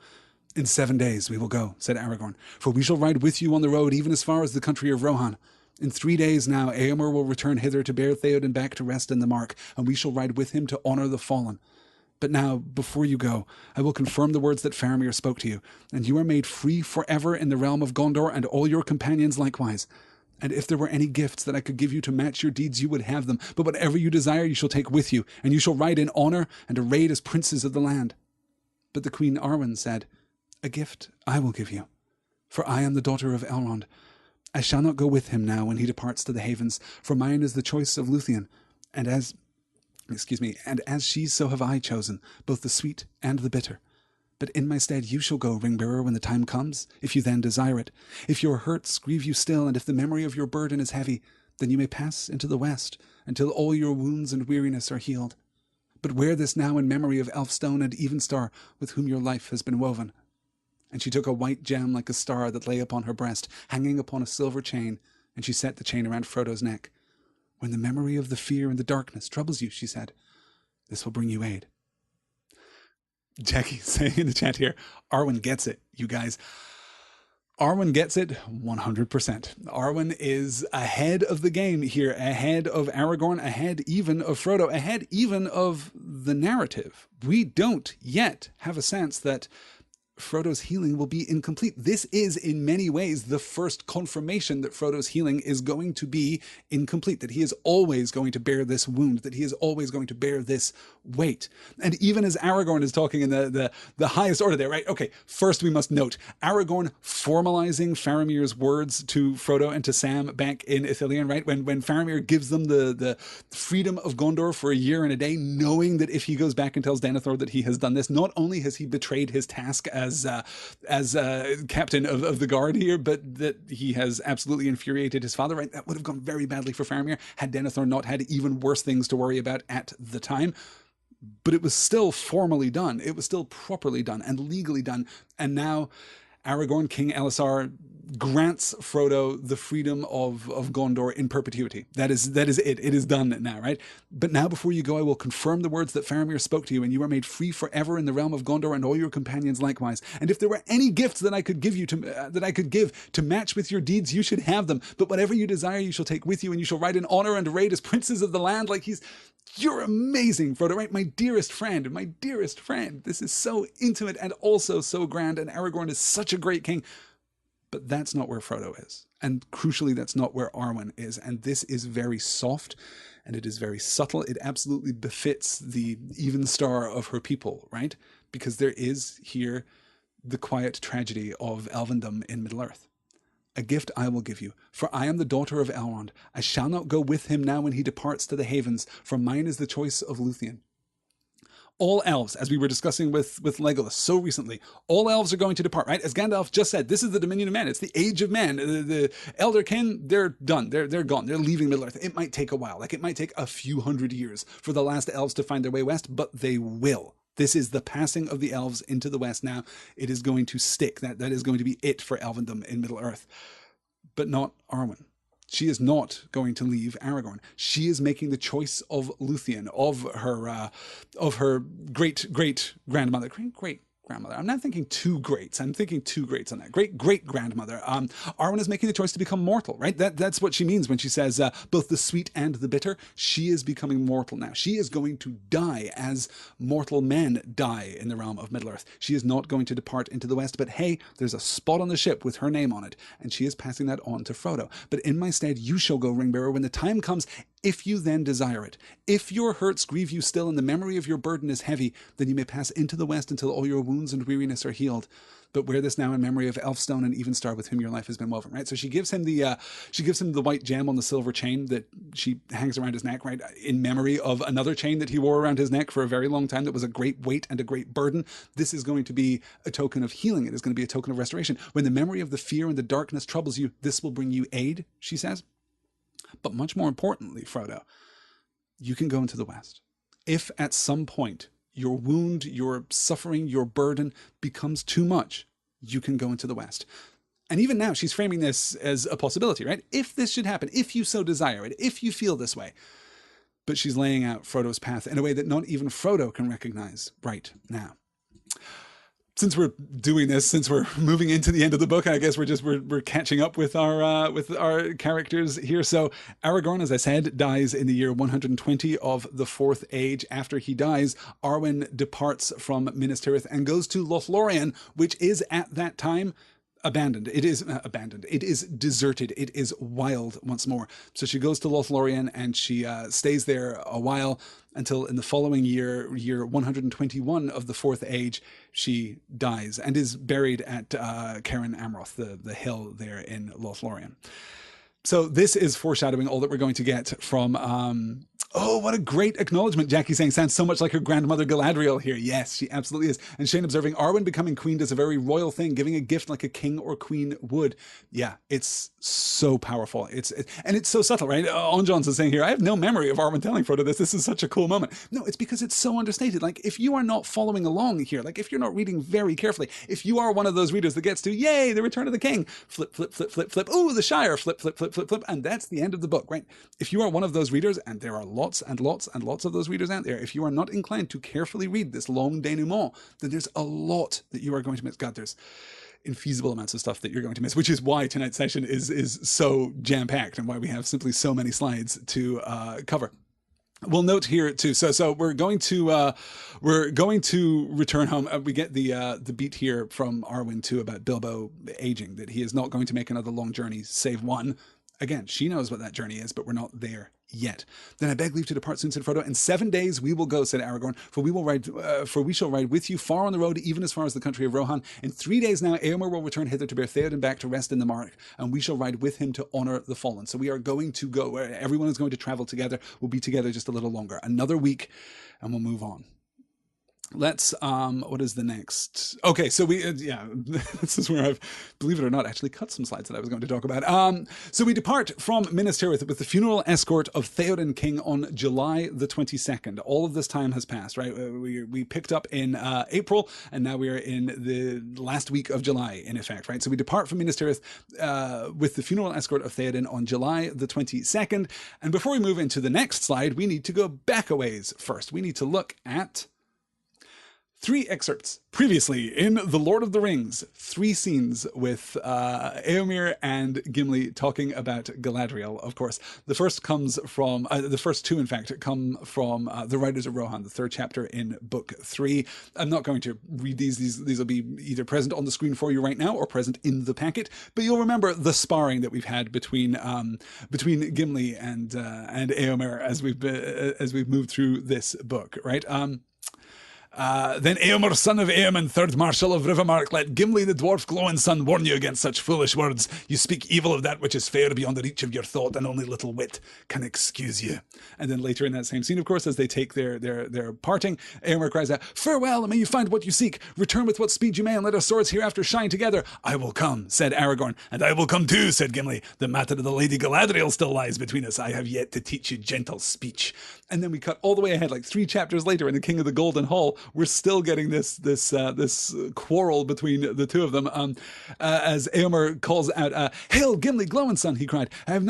"In 7 days we will go," said Aragorn, "for we shall ride with you on the road even as far as the country of Rohan. In 3 days now Eomer will return hither to bear Theoden back to rest in the Mark, and we shall ride with him to honour the fallen. But now, before you go, I will confirm the words that Faramir spoke to you, and you are made free forever in the realm of Gondor, and all your companions likewise. And if there were any gifts that I could give you to match your deeds, you would have them. But whatever you desire you shall take with you, and you shall ride in honour and arrayed as princes of the land." But the Queen Arwen said, "A gift I will give you, for I am the daughter of Elrond. I shall not go with him now when he departs to the havens, for mine is the choice of Luthien, and as she, so have I chosen, both the sweet and the bitter. But in my stead you shall go, Ringbearer, when the time comes, if you then desire it. If your hurts grieve you still, and if the memory of your burden is heavy, then you may pass into the west, until all your wounds and weariness are healed. But wear this now in memory of Elfstone and Evenstar, with whom your life has been woven." And she took a white gem like a star that lay upon her breast, hanging upon a silver chain, and she set the chain around Frodo's neck. "When the memory of the fear and the darkness troubles you," she said, "this will bring you aid." Jackie saying in the chat here, Arwen gets it, you guys. Arwen gets it 100%. Arwen is ahead of the game here, ahead of Aragorn, ahead even of Frodo, ahead even of the narrative. We don't yet have a sense that Frodo's healing will be incomplete. This is, in many ways, the first confirmation that Frodo's healing is going to be incomplete, that he is always going to bear this wound, that he is always going to bear this weight. And even as Aragorn is talking in the highest order there, right? Okay, first we must note, Aragorn formalizing Faramir's words to Frodo and to Sam back in Ithilien, right? When Faramir gives them the freedom of Gondor for a year and a day, knowing that if he goes back and tells Denethor that he has done this, not only has he betrayed his task as captain of the guard here, but that he has absolutely infuriated his father, right? That would have gone very badly for Faramir had Denethor not had even worse things to worry about at the time. But it was still formally done. It was still properly done and legally done. And now Aragorn, King Elessar, grants Frodo the freedom of Gondor in perpetuity. That is it. It is done now, right? But now before you go, I will confirm the words that Faramir spoke to you, and you are made free forever in the realm of Gondor, and all your companions likewise. And if there were any gifts that I could give you that I could give to match with your deeds, you should have them. But whatever you desire, you shall take with you, and you shall ride in honor and array as princes of the land. Like you're amazing, Frodo, right? My dearest friend, my dearest friend. This is so intimate and also so grand, and Aragorn is such a great king. But that's not where Frodo is. And crucially, that's not where Arwen is. And this is very soft, and it is very subtle. It absolutely befits the even star of her people, right? Because there is here the quiet tragedy of elvendom in Middle-earth. A gift I will give you, for I am the daughter of Elrond. I shall not go with him now when he departs to the havens, for mine is the choice of Luthien. All elves, as we were discussing with Legolas so recently, all elves are going to depart, right? As Gandalf just said, this is the dominion of man. It's the age of man. The elder kin, they're done. They're gone. They're leaving Middle-earth. It might take a while. Like, it might take a few hundred years for the last elves to find their way west, but they will. This is the passing of the elves into the west now. It is going to stick. That is going to be it for elvendom in Middle-earth. But not Arwen. She is not going to leave Aragorn. She is making the choice of Luthien, of her great-great-grandmother. Great-grandmother. I'm not thinking two greats. I'm thinking two greats on that. Great-great-grandmother. Arwen is making the choice to become mortal, right? That's what she means when she says both the sweet and the bitter. She is becoming mortal now. She is going to die as mortal men die in the realm of Middle-earth. She is not going to depart into the west, but hey, there's a spot on the ship with her name on it, and she is passing that on to Frodo. But in my stead, you shall go, Ringbearer, when the time comes, if you then desire it. If your hurts grieve you still and the memory of your burden is heavy, then you may pass into the west until all your wounds and weariness are healed. But wear this now in memory of Elfstone and Evenstar with whom your life has been woven, right? So she gives him the white gem on the silver chain that she hangs around his neck, right? In memory of another chain that he wore around his neck for a very long time that was a great weight and a great burden. This is going to be a token of healing. It is going to be a token of restoration. When the memory of the fear and the darkness troubles you, this will bring you aid, she says. But much more importantly, Frodo, you can go into the west. If at some point your wound, your suffering, your burden becomes too much, you can go into the west. And even now, she's framing this as a possibility, right? If this should happen, if you so desire it, if you feel this way. But she's laying out Frodo's path in a way that not even Frodo can recognize right now. Since we're doing this, since we're moving into the end of the book, I guess we're catching up with our characters here. So Aragorn, as I said, dies in the year 120 of the Fourth Age. After he dies, Arwen departs from Minas Tirith and goes to Lothlorien, which is at that time abandoned. It is abandoned. It is deserted. It is wild once more. So she goes to Lothlorien and she stays there a while until in the following year 121 of the Fourth Age, she dies and is buried at Cairn Amroth, the hill there in Lothlorien. So this is foreshadowing all that we're going to get from... oh, what a great acknowledgement. Jackie saying, sounds so much like her grandmother Galadriel here. Yes, she absolutely is. And Shane observing, Arwen becoming queen does a very royal thing, giving a gift like a king or queen would. Yeah, it's so powerful. And it's so subtle, right? On Johnson saying here, I have no memory of Arwen telling Frodo this. This is such a cool moment. No, it's because it's so understated. Like, if you are not following along here, like if you're not reading very carefully, if you are one of those readers that gets to, yay, the Return of the King, flip, flip, flip, flip, flip, ooh, the Shire, flip, flip, flip, flip, flip, and that's the end of the book, right? If you are one of those readers, and there are lots and lots and lots of those readers out there, if you are not inclined to carefully read this long denouement, then there's a lot that you are going to miss. God, there's infeasible amounts of stuff that you're going to miss, which is why tonight's session is so jam-packed and why we have simply so many slides to cover. We'll note here too. So we're going to return home. We get the beat here from Arwen too about Bilbo aging, that he is not going to make another long journey, save one. Again, she knows what that journey is, but we're not there yet. Then I beg leave to depart soon, said Frodo. In 7 days we will go, said Aragorn, for we shall ride with you far on the road, even as far as the country of Rohan. In 3 days now, Eomer will return hither to bear Theoden back to rest in the Mark, and we shall ride with him to honor the fallen. So we are going to go. Everyone is going to travel together. We'll be together just a little longer. Another week, and we'll move on. Let's, what is the next? Okay, so we, yeah, this is where I've, believe it or not, actually cut some slides that I was going to talk about. So we depart from Minas Tirith with the funeral escort of Theoden King on July the 22nd. All of this time has passed, right? We picked up in April, and now we are in the last week of July, in effect, right? So we depart from Minas Tirith with the funeral escort of Theoden on July the 22nd. And before we move into the next slide, we need to go back a ways first. We need to look at 3 excerpts previously in The Lord of the Rings. 3 scenes with Éomer and Gimli talking about Galadriel, of course. The first comes from, the first 2, in fact, come from The Riders of Rohan, the 3rd chapter in Book 3. I'm not going to read these. These will be either present on the screen for you right now or present in the packet. But you'll remember the sparring that we've had between Gimli and Éomer as we've moved through this book, right? Then Éomer, son of Éomen, 3rd Marshal of Rivermark, let Gimli the dwarf Glowing Son warn you against such foolish words. You speak evil of that which is fair beyond the reach of your thought, and only little wit can excuse you. And then later in that same scene, of course, as they take their parting, Éomer cries out, farewell, and may you find what you seek. Return with what speed you may, and let our swords hereafter shine together. I will come, said Aragorn. And I will come too, said Gimli. The matter of the Lady Galadriel still lies between us. I have yet to teach you gentle speech. And then we cut all the way ahead, like 3 chapters later in The King of the Golden Hall. We're still getting this quarrel between the two of them. As Éomer calls out, "Hail, Gimli, Glowing Son!" he cried. I have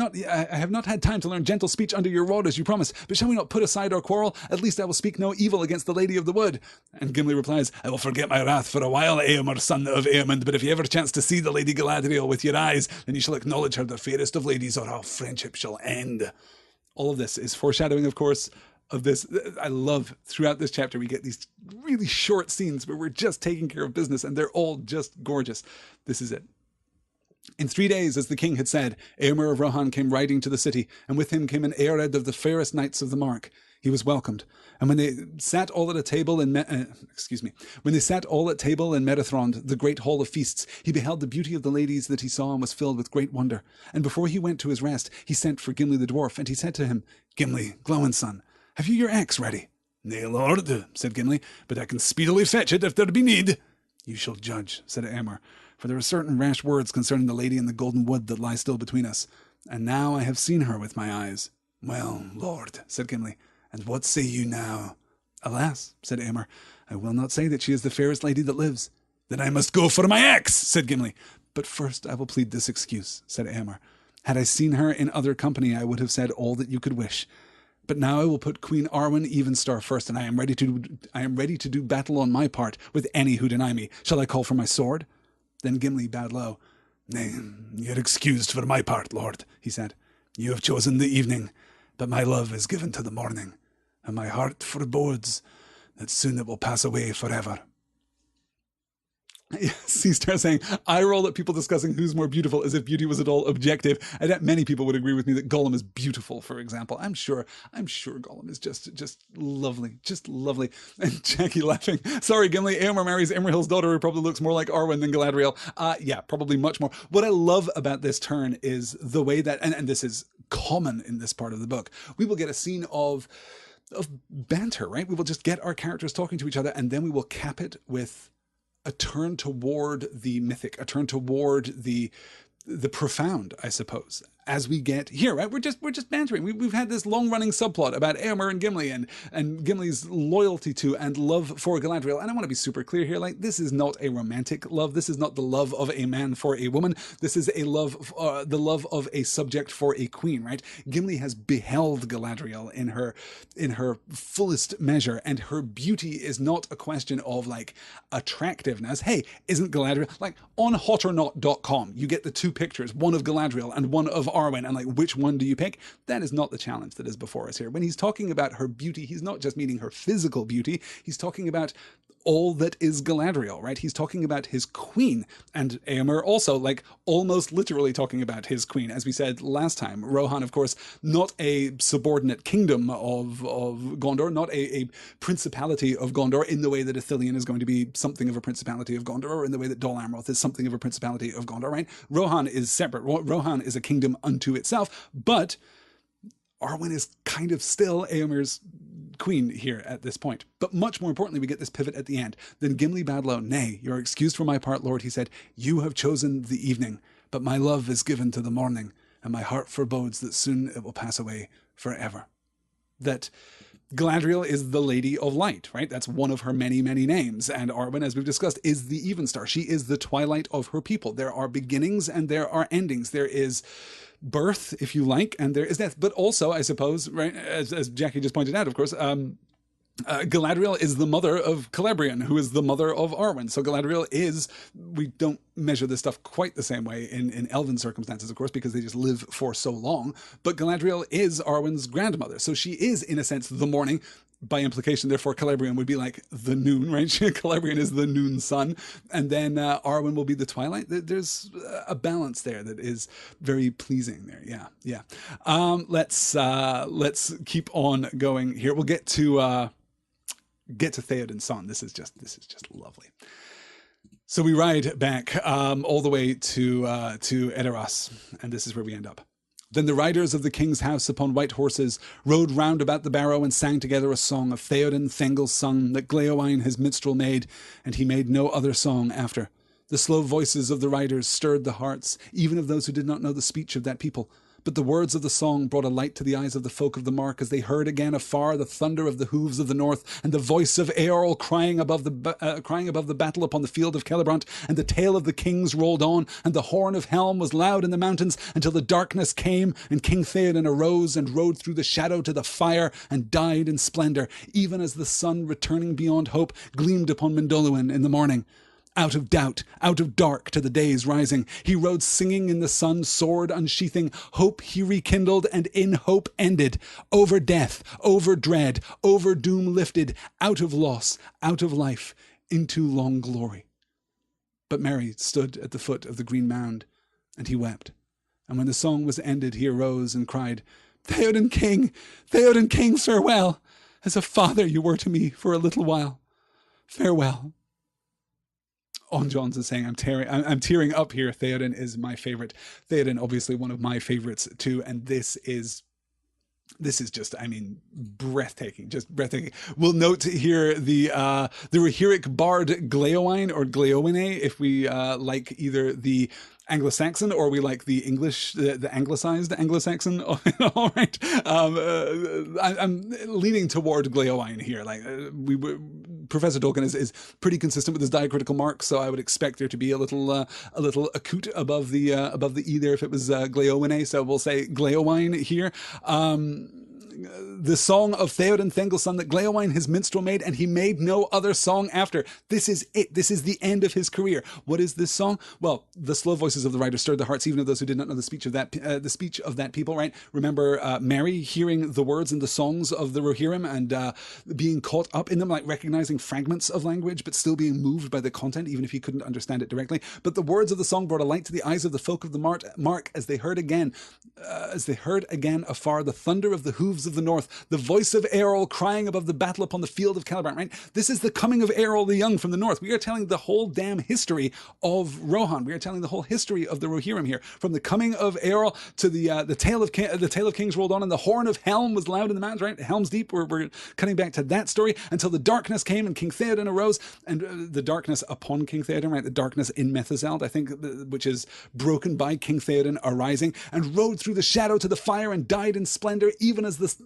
not had time to learn gentle speech under your rod as you promised. But shall we not put aside our quarrel? At least I will speak no evil against the Lady of the Wood. And Gimli replies, I will forget my wrath for a while, Éomer, son of Éomen. But if you ever chance to see the Lady Galadriel with your eyes, then you shall acknowledge her the fairest of ladies, or our friendship shall end. All of this is foreshadowing, of course, of this. I love throughout this chapter, we get these really short scenes where we're just taking care of business, and they're all just gorgeous. This is it. In 3 days, as the king had said, Éomer of Rohan came riding to the city, and with him came an Ered of the fairest knights of the Mark. He was welcomed, and when they sat all at table in Merathrond, the great hall of feasts, he beheld the beauty of the ladies that he saw, and was filled with great wonder. And before he went to his rest, he sent for Gimli the dwarf, and he said to him, Gimli, Glowing Son, have you your axe ready? Nay, lord, said Gimli, but I can speedily fetch it if there be need. You shall judge, said Éomer, for there are certain rash words concerning the lady in the golden wood that lie still between us, and now I have seen her with my eyes. Well, lord, said Gimli, and what say you now? Alas, said Éomer, I will not say that she is the fairest lady that lives. Then I must go for my axe, said Gimli. But first I will plead this excuse, said Éomer. Had I seen her in other company, I would have said all that you could wish. But now I will put Queen Arwen Evenstar first, and I am ready to do battle on my part with any who deny me. Shall I call for my sword? Then Gimli bowed low. Nay, you're excused for my part, lord, he said. You have chosen the evening, but my love is given to the morning, and my heart forebodes that soon it will pass away forever. He starts saying, I roll at people discussing who's more beautiful as if beauty was at all objective. I bet many people would agree with me that Gollum is beautiful, for example. I'm sure Gollum is just lovely, just lovely. And Jackie laughing. Sorry, Gimli, Éomer marries Imrahil's daughter, who probably looks more like Arwen than Galadriel. Yeah, probably much more. What I love about this turn is the way that, and this is common in this part of the book, we will get a scene of banter, right? We will just get our characters talking to each other, and then we will cap it with a turn toward the mythic, a turn toward the profound, I suppose. As we get here, right? We're just bantering. We've had this long-running subplot about Éomer and Gimli and Gimli's loyalty to and love for Galadriel. And I want to be super clear here, like, this is not a romantic love. This is not the love of a man for a woman. This is a love, the love of a subject for a queen, right? Gimli has beheld Galadriel in her fullest measure, and her beauty is not a question of like attractiveness. Hey, isn't Galadriel, like on hotornot.com, you get the 2 pictures, one of Galadriel and one of Arwen, and like, which one do you pick? That is not the challenge that is before us here. When he's talking about her beauty, he's not just meaning her physical beauty, he's talking about all that is Galadriel, right? He's talking about his queen, and Éomer also, like, almost literally talking about his queen. As we said last time, Rohan, of course, not a subordinate kingdom of Gondor, not a principality of Gondor in the way that Ithilien is going to be something of a principality of Gondor, or in the way that Dol Amroth is something of a principality of Gondor, right? Rohan is separate. Rohan is a kingdom unto itself, but Arwen is kind of still Éomer's queen here at this point. But much more importantly, we get this pivot at the end. Then Gimli bowed low. Nay, you are excused for my part, Lord, he said. You have chosen the evening, but my love is given to the morning, and my heart forebodes that soon it will pass away forever. That Galadriel is the Lady of Light, right? That's one of her many, many names. And Arwen, as we've discussed, is the Even Star. She is the twilight of her people. There are beginnings and there are endings. There is birth, if you like, and there is death. But also, I suppose, right, as Jackie just pointed out, of course, Galadriel is the mother of Celebrian, who is the mother of Arwen. So Galadriel is, we don't measure this stuff quite the same way in elven circumstances, of course, because they just live for so long. But Galadriel is Arwen's grandmother. So she is, in a sense, the morning. By implication, therefore, Celebrian would be like the noon, right? Celebrian is the noon sun. And then Arwen will be the twilight. There's a balance there that is very pleasing there. Yeah. Let's keep on going here. We'll get to Theoden's song. This is just lovely. So we ride back all the way to Edoras, and this is where we end up. Then the riders of the king's house upon white horses rode round about the barrow and sang together a song of Theoden, Thengel's son, that Gleowine his minstrel made, and he made no other song after. The slow voices of the riders stirred the hearts, even of those who did not know the speech of that people. But the words of the song brought a light to the eyes of the folk of the mark as they heard again afar the thunder of the hooves of the north and the voice of Eorl crying above the battle upon the field of Celebrant, and the tale of the kings rolled on, and the horn of Helm was loud in the mountains until the darkness came, and King Theoden arose and rode through the shadow to the fire and died in splendour, even as the sun returning beyond hope gleamed upon Mindolluin in the morning. Out of doubt, out of dark to the day's rising, he rode singing in the sun, sword unsheathing, hope he rekindled and in hope ended, over death, over dread, over doom lifted, out of loss, out of life, into long glory. But Merry stood at the foot of the green mound, and he wept. And when the song was ended, he arose and cried, Theoden King, farewell! As a father you were to me for a little while. Farewell. On Johns is saying, I'm tearing up here. Theoden is my favorite. Theoden, obviously one of my favorites too. And this is just, breathtaking, just breathtaking. We'll note here the Rohirric bard Gleowine or Gleowine, if we like either the Anglo-Saxon or we like the English, the anglicized Anglo-Saxon. All right. I'm leaning toward Gleowine here. Professor Tolkien is pretty consistent with his diacritical marks, so I would expect there to be a little acute above the E there if it was Gleowine. So we'll say Gleowine here. The song of Theoden, Thengel's son, that Gleowine his minstrel made, and he made no other song after. This is it. This is the end of his career. What is this song? Well, the slow voices of the writer stirred the hearts, even of those who did not know the speech of that people. Right? Remember Merry hearing the words and the songs of the Rohirrim and being caught up in them, like recognizing fragments of language, but still being moved by the content, even if he couldn't understand it directly. But the words of the song brought a light to the eyes of the folk of the mark as they heard again afar the thunder of the hooves of the north, the voice of Eorl crying above the battle upon the field of Celebrant, right? This is the coming of Eorl the Young from the north. We are telling the whole damn history of Rohan. We are telling the whole history of the Rohirrim here, from the coming of Eorl to the tale of kings rolled on, and the horn of Helm was loud in the mountains, right? Helm's Deep. We're cutting back to that story until the darkness came and King Theoden arose, and the darkness upon King Theoden, right? The darkness in Methazeld, I think, which is broken by King Theoden arising, and rode through the shadow to the fire and died in splendor, even as the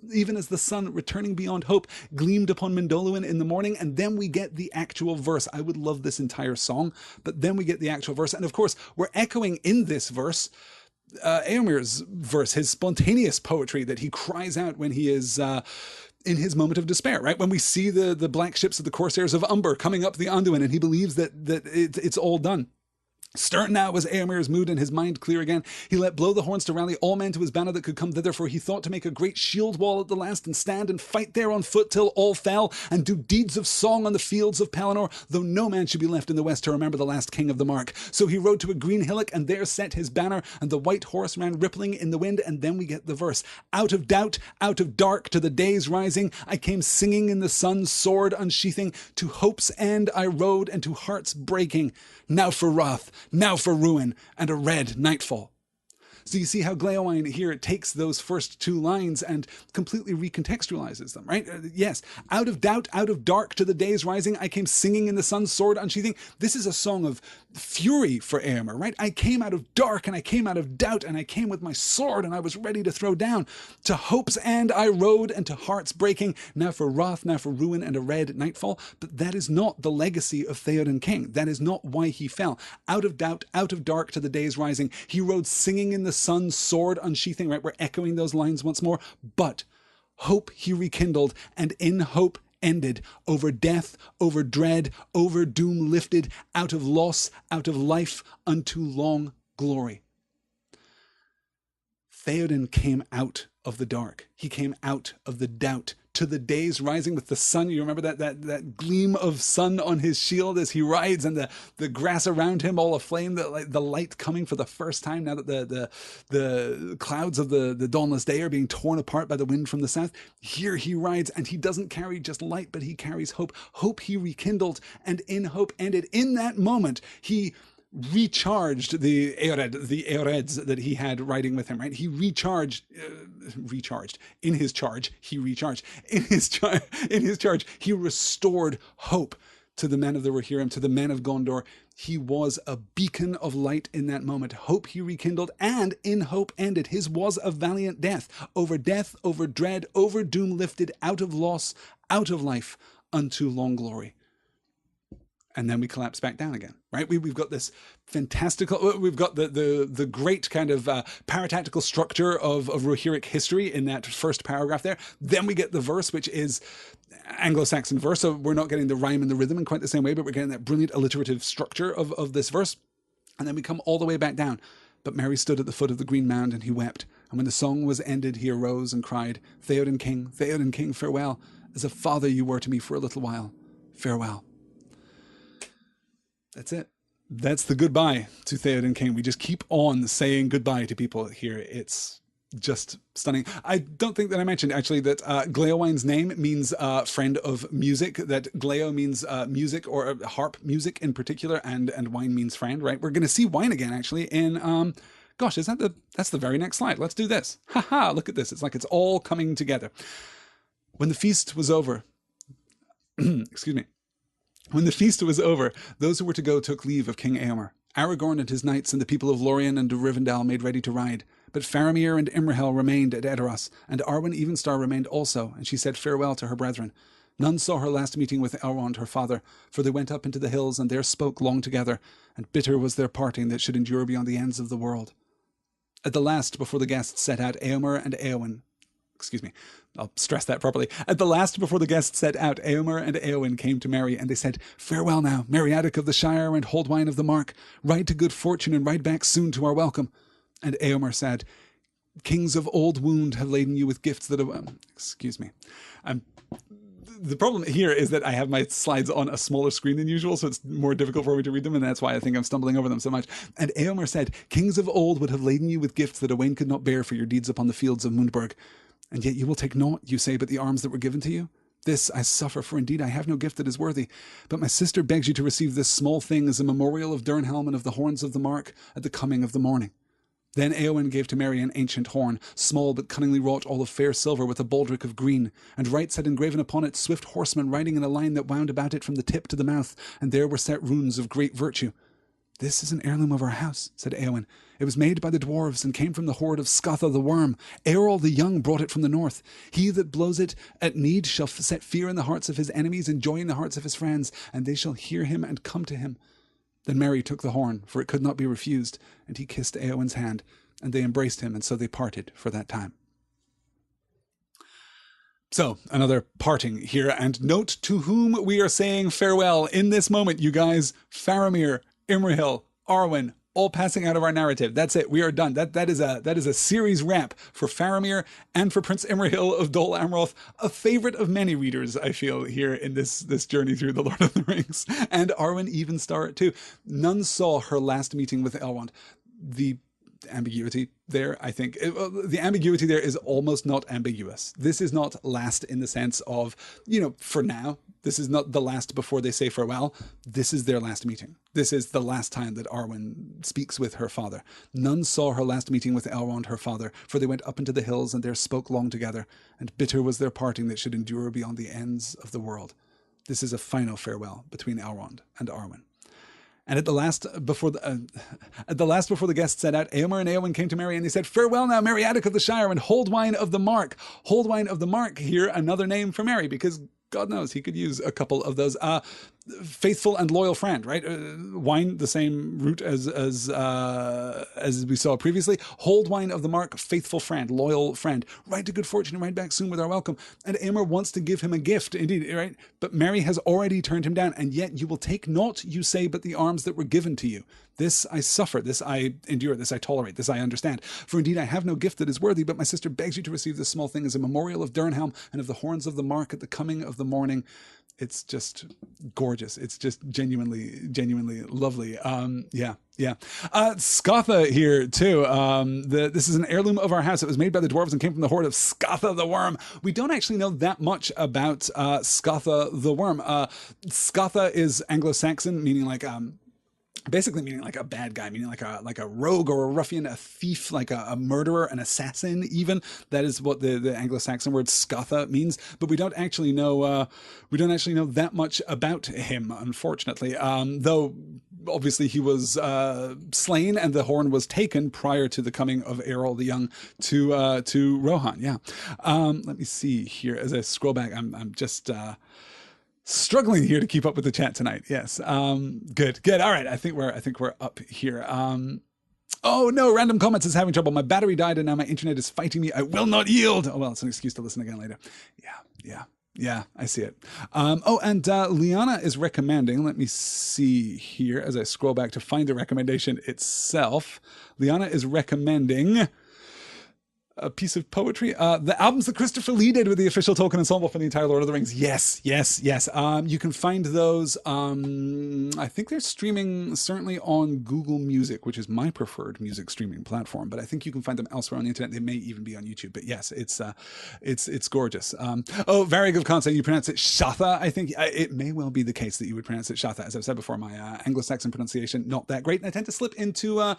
sun returning beyond hope gleamed upon Mindolluin in the morning. And then we get the actual verse. I would love this entire song, but then we get the actual verse. And of course, we're echoing in this verse Eomer's verse, his spontaneous poetry that he cries out when he is in his moment of despair, right? When we see the black ships of the Corsairs of Umber coming up the Anduin, and he believes that it's all done. Stern now was Eomer's mood, and his mind clear again. He let blow the horns to rally all men to his banner that could come thither, for he thought to make a great shield wall at the last, and stand and fight there on foot till all fell, and do deeds of song on the fields of Pelennor, though no man should be left in the west to remember the last king of the mark. So he rode to a green hillock, and there set his banner, and the white horse ran rippling in the wind. And then we get the verse. Out of doubt, out of dark to the day's rising, I came singing in the sun, sword unsheathing. To hope's end I rode, and to heart's breaking. Now for wrath, now for ruin, and a red nightfall. So you see how Gleowine here takes those first two lines and completely recontextualizes them, right? Yes, out of doubt, out of dark to the day's rising, I came singing in the sun's sword unsheathing. This is a song of fury for Éomer, right? I came out of dark and I came out of doubt and I came with my sword and I was ready to throw down. To hope's end I rode and to heart's breaking, now for wrath, now for ruin and a red nightfall. But that is not the legacy of Theoden King. That is not why he fell. Out of doubt, out of dark to the day's rising, he rode singing in the sun's sword unsheathing, right? We're echoing those lines once more. But hope he rekindled, and in hope ended, over death, over dread, over doom lifted, out of loss, out of life, unto long glory. Theoden came out of the dark. He came out of the doubt to the day's rising with the sun. You remember that gleam of sun on his shield as he rides, and the grass around him all aflame, the light coming for the first time now that the clouds of the dawnless day are being torn apart by the wind from the south. Here he rides, and he doesn't carry just light, but he carries hope. Hope he rekindled, and in hope ended. In that moment, he recharged the Eoreds that he had riding with him, right? He recharged in his charge. He restored hope to the men of the Rohirrim, to the men of Gondor. He was a beacon of light in that moment. Hope he rekindled, and in hope ended. His was a valiant death, over dread, over doom lifted, out of loss, out of life, unto long glory. And then we collapse back down again, right? We've got this fantastical, we've got the great kind of paratactical structure of Rohirric history in that first paragraph there. Then we get the verse, which is Anglo-Saxon verse, so we're not getting the rhyme and the rhythm in quite the same way, but we're getting that brilliant alliterative structure of this verse. And then we come all the way back down. But Merry stood at the foot of the green mound, and he wept. And when the song was ended, he arose and cried, Theoden King, farewell. As a father you were to me for a little while. Farewell. That's it. That's the goodbye to Theoden King. We just keep on saying goodbye to people here. It's just stunning. I don't think that I mentioned actually that Gleowine's name means friend of music, that Gleo means music, or harp music in particular, and wine means friend, right? We're going to see wine again actually in gosh, that's the very next slide. Let's do this. Haha, look at this. It's like it's all coming together. When the feast was over, excuse me. When the feast was over, those who were to go took leave of King Éomer. Aragorn and his knights and the people of Lorien and de Rivendell made ready to ride. But Faramir and Imrahil remained at Edoras, and Arwen Evenstar remained also, and she said farewell to her brethren. None saw her last meeting with Elrond her father, for they went up into the hills and there spoke long together, and bitter was their parting that should endure beyond the ends of the world. At the last, before the guests set out, Éomer and Éowyn, I'll stress that properly. At the last, before the guests set out, Éomer and Éowyn came to Merry, and they said, farewell now, Meriadoc of the Shire and Holdwine of the Mark. Ride to good fortune and ride back soon to our welcome. And Éomer said, kings of old wound have laden you with gifts that have... the problem here is that I have my slides on a smaller screen than usual, so it's more difficult for me to read them, and that's why I think I'm stumbling over them so much. And Éomer said, kings of old would have laden you with gifts that Owain could not bear for your deeds upon the fields of Mundburg. And yet you will take naught, you say, but the arms that were given to you? This I suffer, for indeed I have no gift that is worthy. But my sister begs you to receive this small thing as a memorial of Durnhelm and of the horns of the Mark at the coming of the morning. Then Éowyn gave to Merry an ancient horn, small but cunningly wrought, all of fair silver, with a baldric of green, and writes had engraven upon it swift horsemen riding in a line that wound about it from the tip to the mouth, and there were set runes of great virtue. This is an heirloom of our house, said Éowyn. It was made by the dwarves, and came from the hoard of Scatha the Worm. Eorl the Young brought it from the north. He that blows it at need shall set fear in the hearts of his enemies, and joy in the hearts of his friends, and they shall hear him and come to him. Then Merry took the horn, for it could not be refused, and he kissed Éowyn's hand, and they embraced him, and so they parted for that time. So, another parting here, and note to whom we are saying farewell in this moment, you guys. Faramir, Imrahil, Arwen, all passing out of our narrative. That's it. We are done. That is a series wrap for Faramir and for Prince Imrahil of Dol Amroth, a favorite of many readers, I feel, here in this journey through the Lord of the Rings. And Arwen Evenstar too. None saw her last meeting with Elrond. The ambiguity there, I think, the ambiguity there is almost not ambiguous. This is not last in the sense of, for now, This is not the last before they say farewell. This is their last meeting. This is the last time that Arwen speaks with her father. None saw her last meeting with Elrond, her father, for they went up into the hills and there spoke long together, and bitter was their parting that should endure beyond the ends of the world. This is a final farewell between Elrond and Arwen. And at the last before the guests set out, Eomer and Eowyn came to Merry, and they said, "Farewell now, Meriadoc of the Shire, and Holdwine of the Mark." Holdwine of the Mark here, another name for Merry, because God knows he could use a couple of those. Faithful and loyal friend, right? Wine, the same root as we saw previously. Holdwine of the Mark, faithful friend, loyal friend. Ride to good fortune and ride back soon with our welcome. And Eomer wants to give him a gift, indeed, right? But Merry has already turned him down. And yet you will take naught, you say, but the arms that were given to you. This I suffer, this I endure, this I tolerate, this I understand. For indeed I have no gift that is worthy, but my sister begs you to receive this small thing as a memorial of Durnhelm and of the horns of the Mark at the coming of the morning. It's just gorgeous. It's just genuinely lovely. Yeah. Scatha here too. This is an heirloom of our house. It was made by the dwarves and came from the hoard of Scatha the Worm. We don't actually know that much about Scatha the Worm. Scatha is Anglo-Saxon, meaning like basically meaning like a bad guy, meaning like a rogue or a ruffian, a thief, like a murderer, an assassin even. That is what the Anglo-Saxon word Scatha means. But we don't actually know that much about him, unfortunately. Though obviously he was slain and the horn was taken prior to the coming of Eorl the Young to Rohan. Yeah. Let me see here as I scroll back. I'm just struggling here to keep up with the chat tonight. Yes. Good. All right. I think we're up here. Oh no, random comments is having trouble. My battery died and now my internet is fighting me. I will not yield. Oh well, it's an excuse to listen again later. Yeah, I see it. And Liana is recommending, let me see here as I scroll back to find the recommendation itself. Liana is recommending a piece of poetry. The albums that Christopher Lee did with the official Tolkien ensemble for the entire Lord of the Rings. Yes. You can find those. I think they're streaming certainly on Google Music, which is my preferred music streaming platform. But I think you can find them elsewhere on the internet. They may even be on YouTube. But yes, it's gorgeous. Varrig of Khan, you pronounce it Shatha. I think it may well be the case that you would pronounce it Shatha. As I've said before, my Anglo-Saxon pronunciation not that great, and I tend to slip into that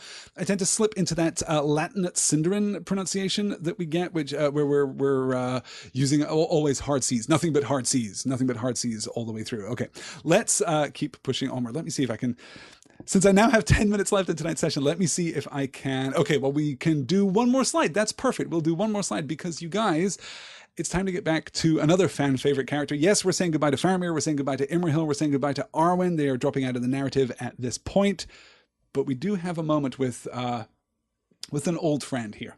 Latinate Sindarin pronunciation that we get, which where we're using always hard C's, nothing but hard C's all the way through. Okay, let's keep pushing onward. Let me see if I can, since I now have 10 minutes left in tonight's session, let me see if I can. Okay, well, we can do one more slide. That's perfect. We'll do one more slide because you guys, it's time to get back to another fan favorite character. Yes, we're saying goodbye to Faramir. We're saying goodbye to Imrahil. We're saying goodbye to Arwen. They are dropping out of the narrative at this point, but we do have a moment with an old friend here.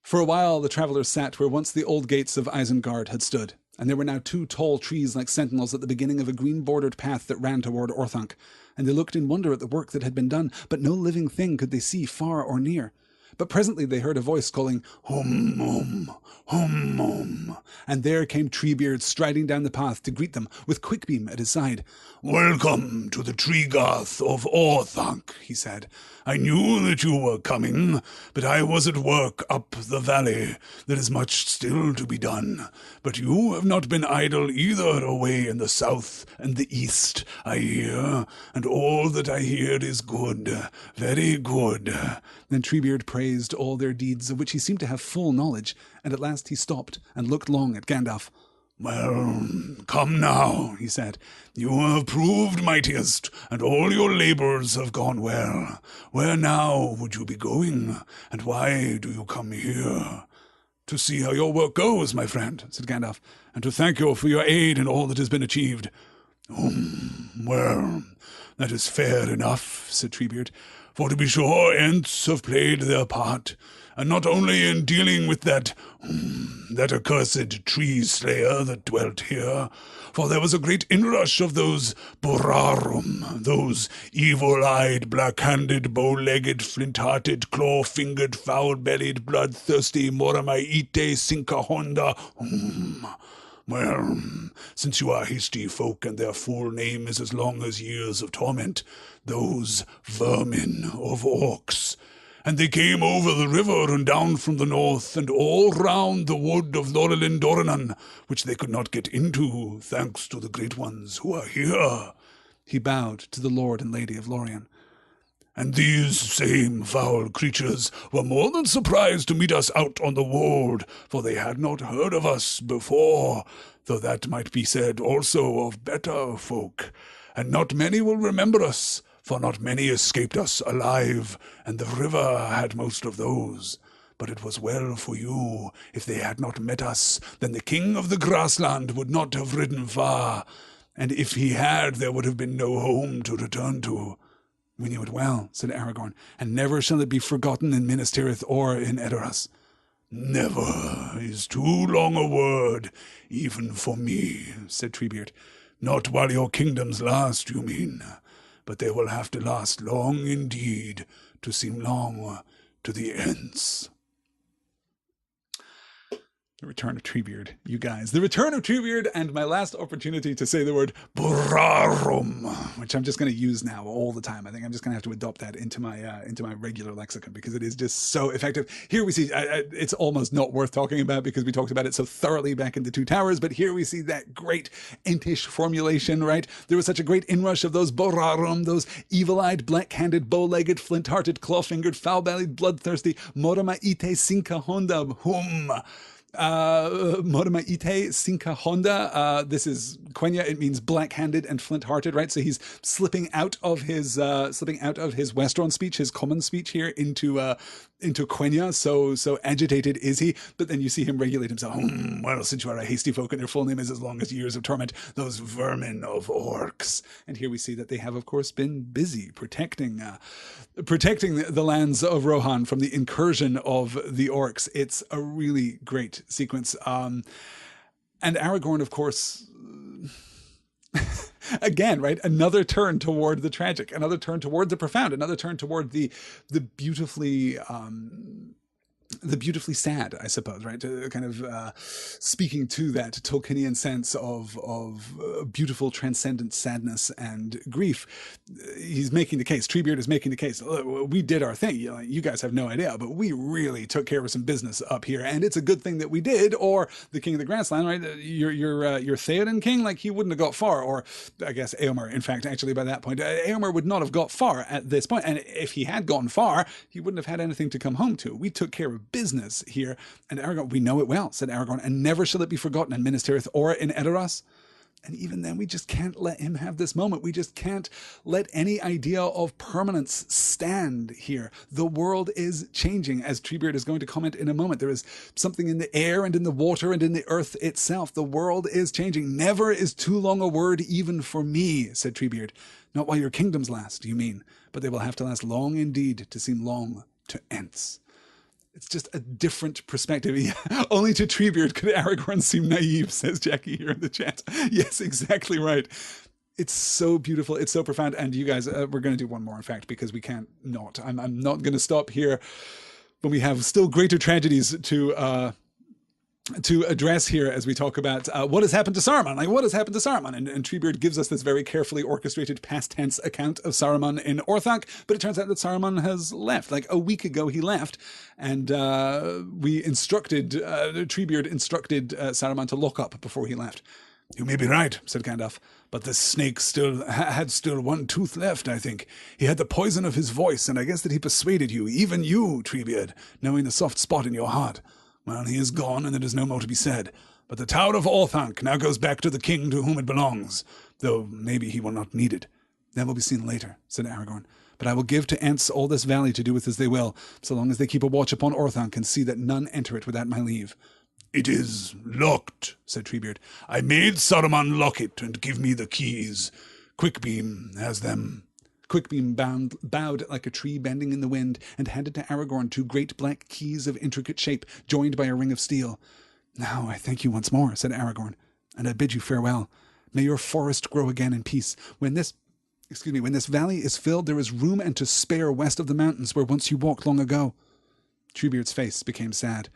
For a while the travellers sat where once the old gates of Isengard had stood, and there were now 2 tall trees like sentinels at the beginning of a green-bordered path that ran toward Orthanc, and they looked in wonder at the work that had been done, but no living thing could they see far or near. But presently they heard a voice calling, "Hum, hum, hum, hum," and there came Treebeard striding down the path to greet them, with Quickbeam at his side. "Welcome to the Treegarth of Orthanc," he said. "I knew that you were coming, but I was at work up the valley. There is much still to be done. But you have not been idle either away in the south and the east, I hear, and all that I hear is good, very good." Then Treebeard praised all their deeds, of which he seemed to have full knowledge, and at last he stopped and looked long at Gandalf. "Well, come now," he said. "You have proved mightiest, and all your labours have gone well. Where now would you be going, and why do you come here?" "To see how your work goes, my friend," said Gandalf, "and to thank you for your aid in all that has been achieved." Well, that is fair enough," said Treebeard. "For to be sure, Ents have played their part, and not only in dealing with that accursed tree-slayer that dwelt here, for there was a great inrush of those Borarum, those evil-eyed, black-handed, bow-legged, flint-hearted, claw-fingered, foul-bellied, bloodthirsty Moramaite Sinkahonda. Well, since you are hasty folk and their full name is as long as years of torment, those vermin of orcs. And they came over the river and down from the north, and all round the wood of Lorelin Doranan, which they could not get into, thanks to the great ones who are here. He bowed to the Lord and Lady of Lorien. And these same foul creatures were more than surprised to meet us out on the wold, for they had not heard of us before, though that might be said also of better folk. And not many will remember us, for not many escaped us alive, and the river had most of those. But it was well for you. If they had not met us, then the king of the grassland would not have ridden far, and if he had, there would have been no home to return to. We knew it well, said Aragorn, and never shall it be forgotten in Minas Tirith or in Edoras. Never is too long a word, even for me, said Treebeard. Not while your kingdoms last, you mean, but they will have to last long indeed, to seem long to the Ents. The Return of Treebeard, you guys. The Return of Treebeard, and my last opportunity to say the word Burarum, which I'm just going to use now all the time. I think I'm just going to have to adopt that into my regular lexicon because it is just so effective. Here we see, it's almost not worth talking about because we talked about it so thoroughly back in the Two Towers, but here we see that great Entish formulation, right? There was such a great inrush of those Burarum, those evil-eyed, black-handed, bow-legged, flint-hearted, claw-fingered, foul-bellied, bloodthirsty, Morama Ite Sinka Honda Hum. Morama Ite Sinka Honda. This is Quenya. It means black-handed and flint-hearted, right? So he's slipping out of his Westron speech, his common speech here into Quenya. So agitated is he. But then you see him regulate himself. Well, since you are a hasty folk and your full name is as long as years of torment, those vermin of orcs. And here we see that they have, of course, been busy protecting the lands of Rohan from the incursion of the orcs. It's a really great sequence. And Aragorn, of course, again, right? Another turn toward the tragic, another turn toward the profound, another turn toward the beautifully sad, I suppose, right? To kind of speaking to that Tolkienian sense of beautiful, transcendent sadness and grief. He's making the case. Treebeard is making the case. Look, we did our thing. You guys have no idea, but we really took care of some business up here, and it's a good thing that we did. Or the king of the grassland, right? Your Theoden king, like he wouldn't have got far. Or I guess Eomer. In fact, actually, by that point, Eomer would not have got far at this point. And if he had gone far, he wouldn't have had anything to come home to. We took care of business here. And Aragorn, we know it well, said Aragorn, and never shall it be forgotten in Minas Tirith or in Edoras. And even then, we just can't let him have this moment. We just can't let any idea of permanence stand here. The world is changing, as Treebeard is going to comment in a moment. There is something in the air and in the water and in the earth itself. The world is changing. Never is too long a word even for me, said Treebeard. Not while your kingdoms last, you mean, but they will have to last long indeed to seem long to Ents. It's just a different perspective. Yeah, only to Treebeard could Aragorn seem naive, says Jackie here in the chat. Yes, exactly right. It's so beautiful. It's so profound. And you guys, we're going to do one more, in fact, because we can't not. I'm not going to stop here when we have still greater tragedies to address here as we talk about what has happened to Saruman. Like, what has happened to Saruman? And Treebeard gives us this very carefully orchestrated past tense account of Saruman in Orthanc, but it turns out that Saruman has left. Like a week ago he left, and Treebeard instructed Saruman to lock up before he left. You may be right, said Gandalf, but the snake had still one tooth left, I think. He had the poison of his voice, and I guess that he persuaded you, even you, Treebeard, knowing the soft spot in your heart. Well, he is gone, and there is no more to be said. But the Tower of Orthanc now goes back to the king to whom it belongs, though maybe he will not need it. That will be seen later, said Aragorn. But I will give to Ents all this valley to do with as they will, so long as they keep a watch upon Orthanc and see that none enter it without my leave. It is locked, said Treebeard. I made Saruman lock it and give me the keys. Quickbeam has them. Quickbeam bowed like a tree bending in the wind and handed to Aragorn 2 great black keys of intricate shape, joined by a ring of steel. Now I thank you once more, said Aragorn, and I bid you farewell. May your forest grow again in peace. When this valley is filled, there is room and to spare west of the mountains where once you walked long ago. Treebeard's face became sad.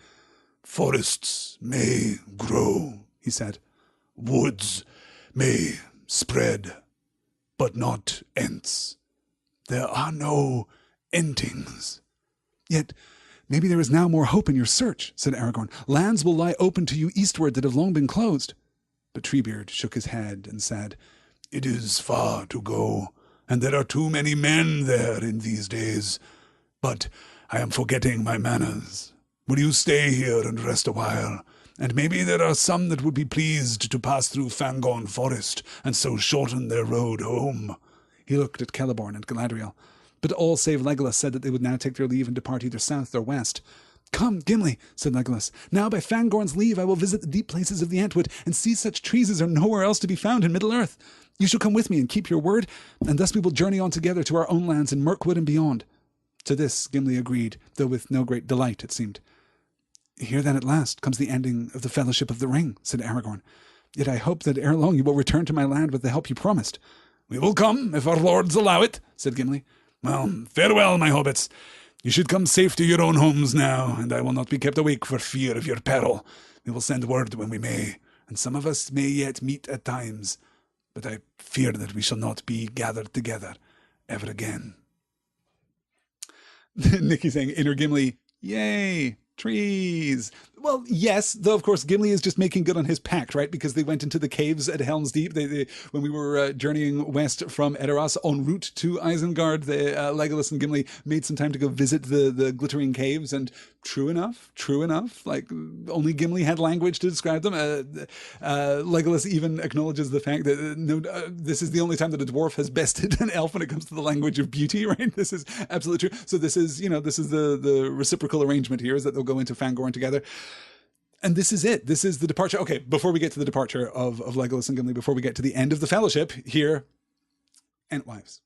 Forests may grow, he said. Woods may spread, but not Ents. There are no Entings. Yet maybe there is now more hope in your search, said Aragorn. Lands will lie open to you eastward that have long been closed. But Treebeard shook his head and said, It is far to go, and there are too many men there in these days. But I am forgetting my manners. Will you stay here and rest a while? And maybe there are some that would be pleased to pass through Fangorn Forest, and so shorten their road home. He looked at Celeborn and Galadriel, but all save Legolas said that they would now take their leave and depart either south or west. Come, Gimli, said Legolas. Now by Fangorn's leave I will visit the deep places of the Entwood, and see such trees as are nowhere else to be found in Middle-earth. You shall come with me and keep your word, and thus we will journey on together to our own lands in Mirkwood and beyond. To this Gimli agreed, though with no great delight, it seemed. Here then at last comes the ending of the Fellowship of the Ring, said Aragorn. Yet I hope that ere long you will return to my land with the help you promised. We will come, if our lords allow it, said Gimli. Well, farewell, my hobbits. You should come safe to your own homes now, and I will not be kept awake for fear of your peril. We will send word when we may, and some of us may yet meet at times, but I fear that we shall not be gathered together ever again. Nikki saying, Inner Gimli, yay, trees. Well, yes, though, of course, Gimli is just making good on his pact, right? Because they went into the caves at Helm's Deep. When we were journeying west from Edoras en route to Isengard, Legolas and Gimli made some time to go visit the glittering caves. And true enough, like only Gimli had language to describe them. Legolas even acknowledges the fact that this is the only time that a dwarf has bested an elf when it comes to the language of beauty, right? This is absolutely true. So this is the reciprocal arrangement here, is that they'll go into Fangorn together. And this is it. This is the departure. Okay, before we get to the departure of Legolas and Gimli, before we get to the end of the Fellowship, here, Entwives.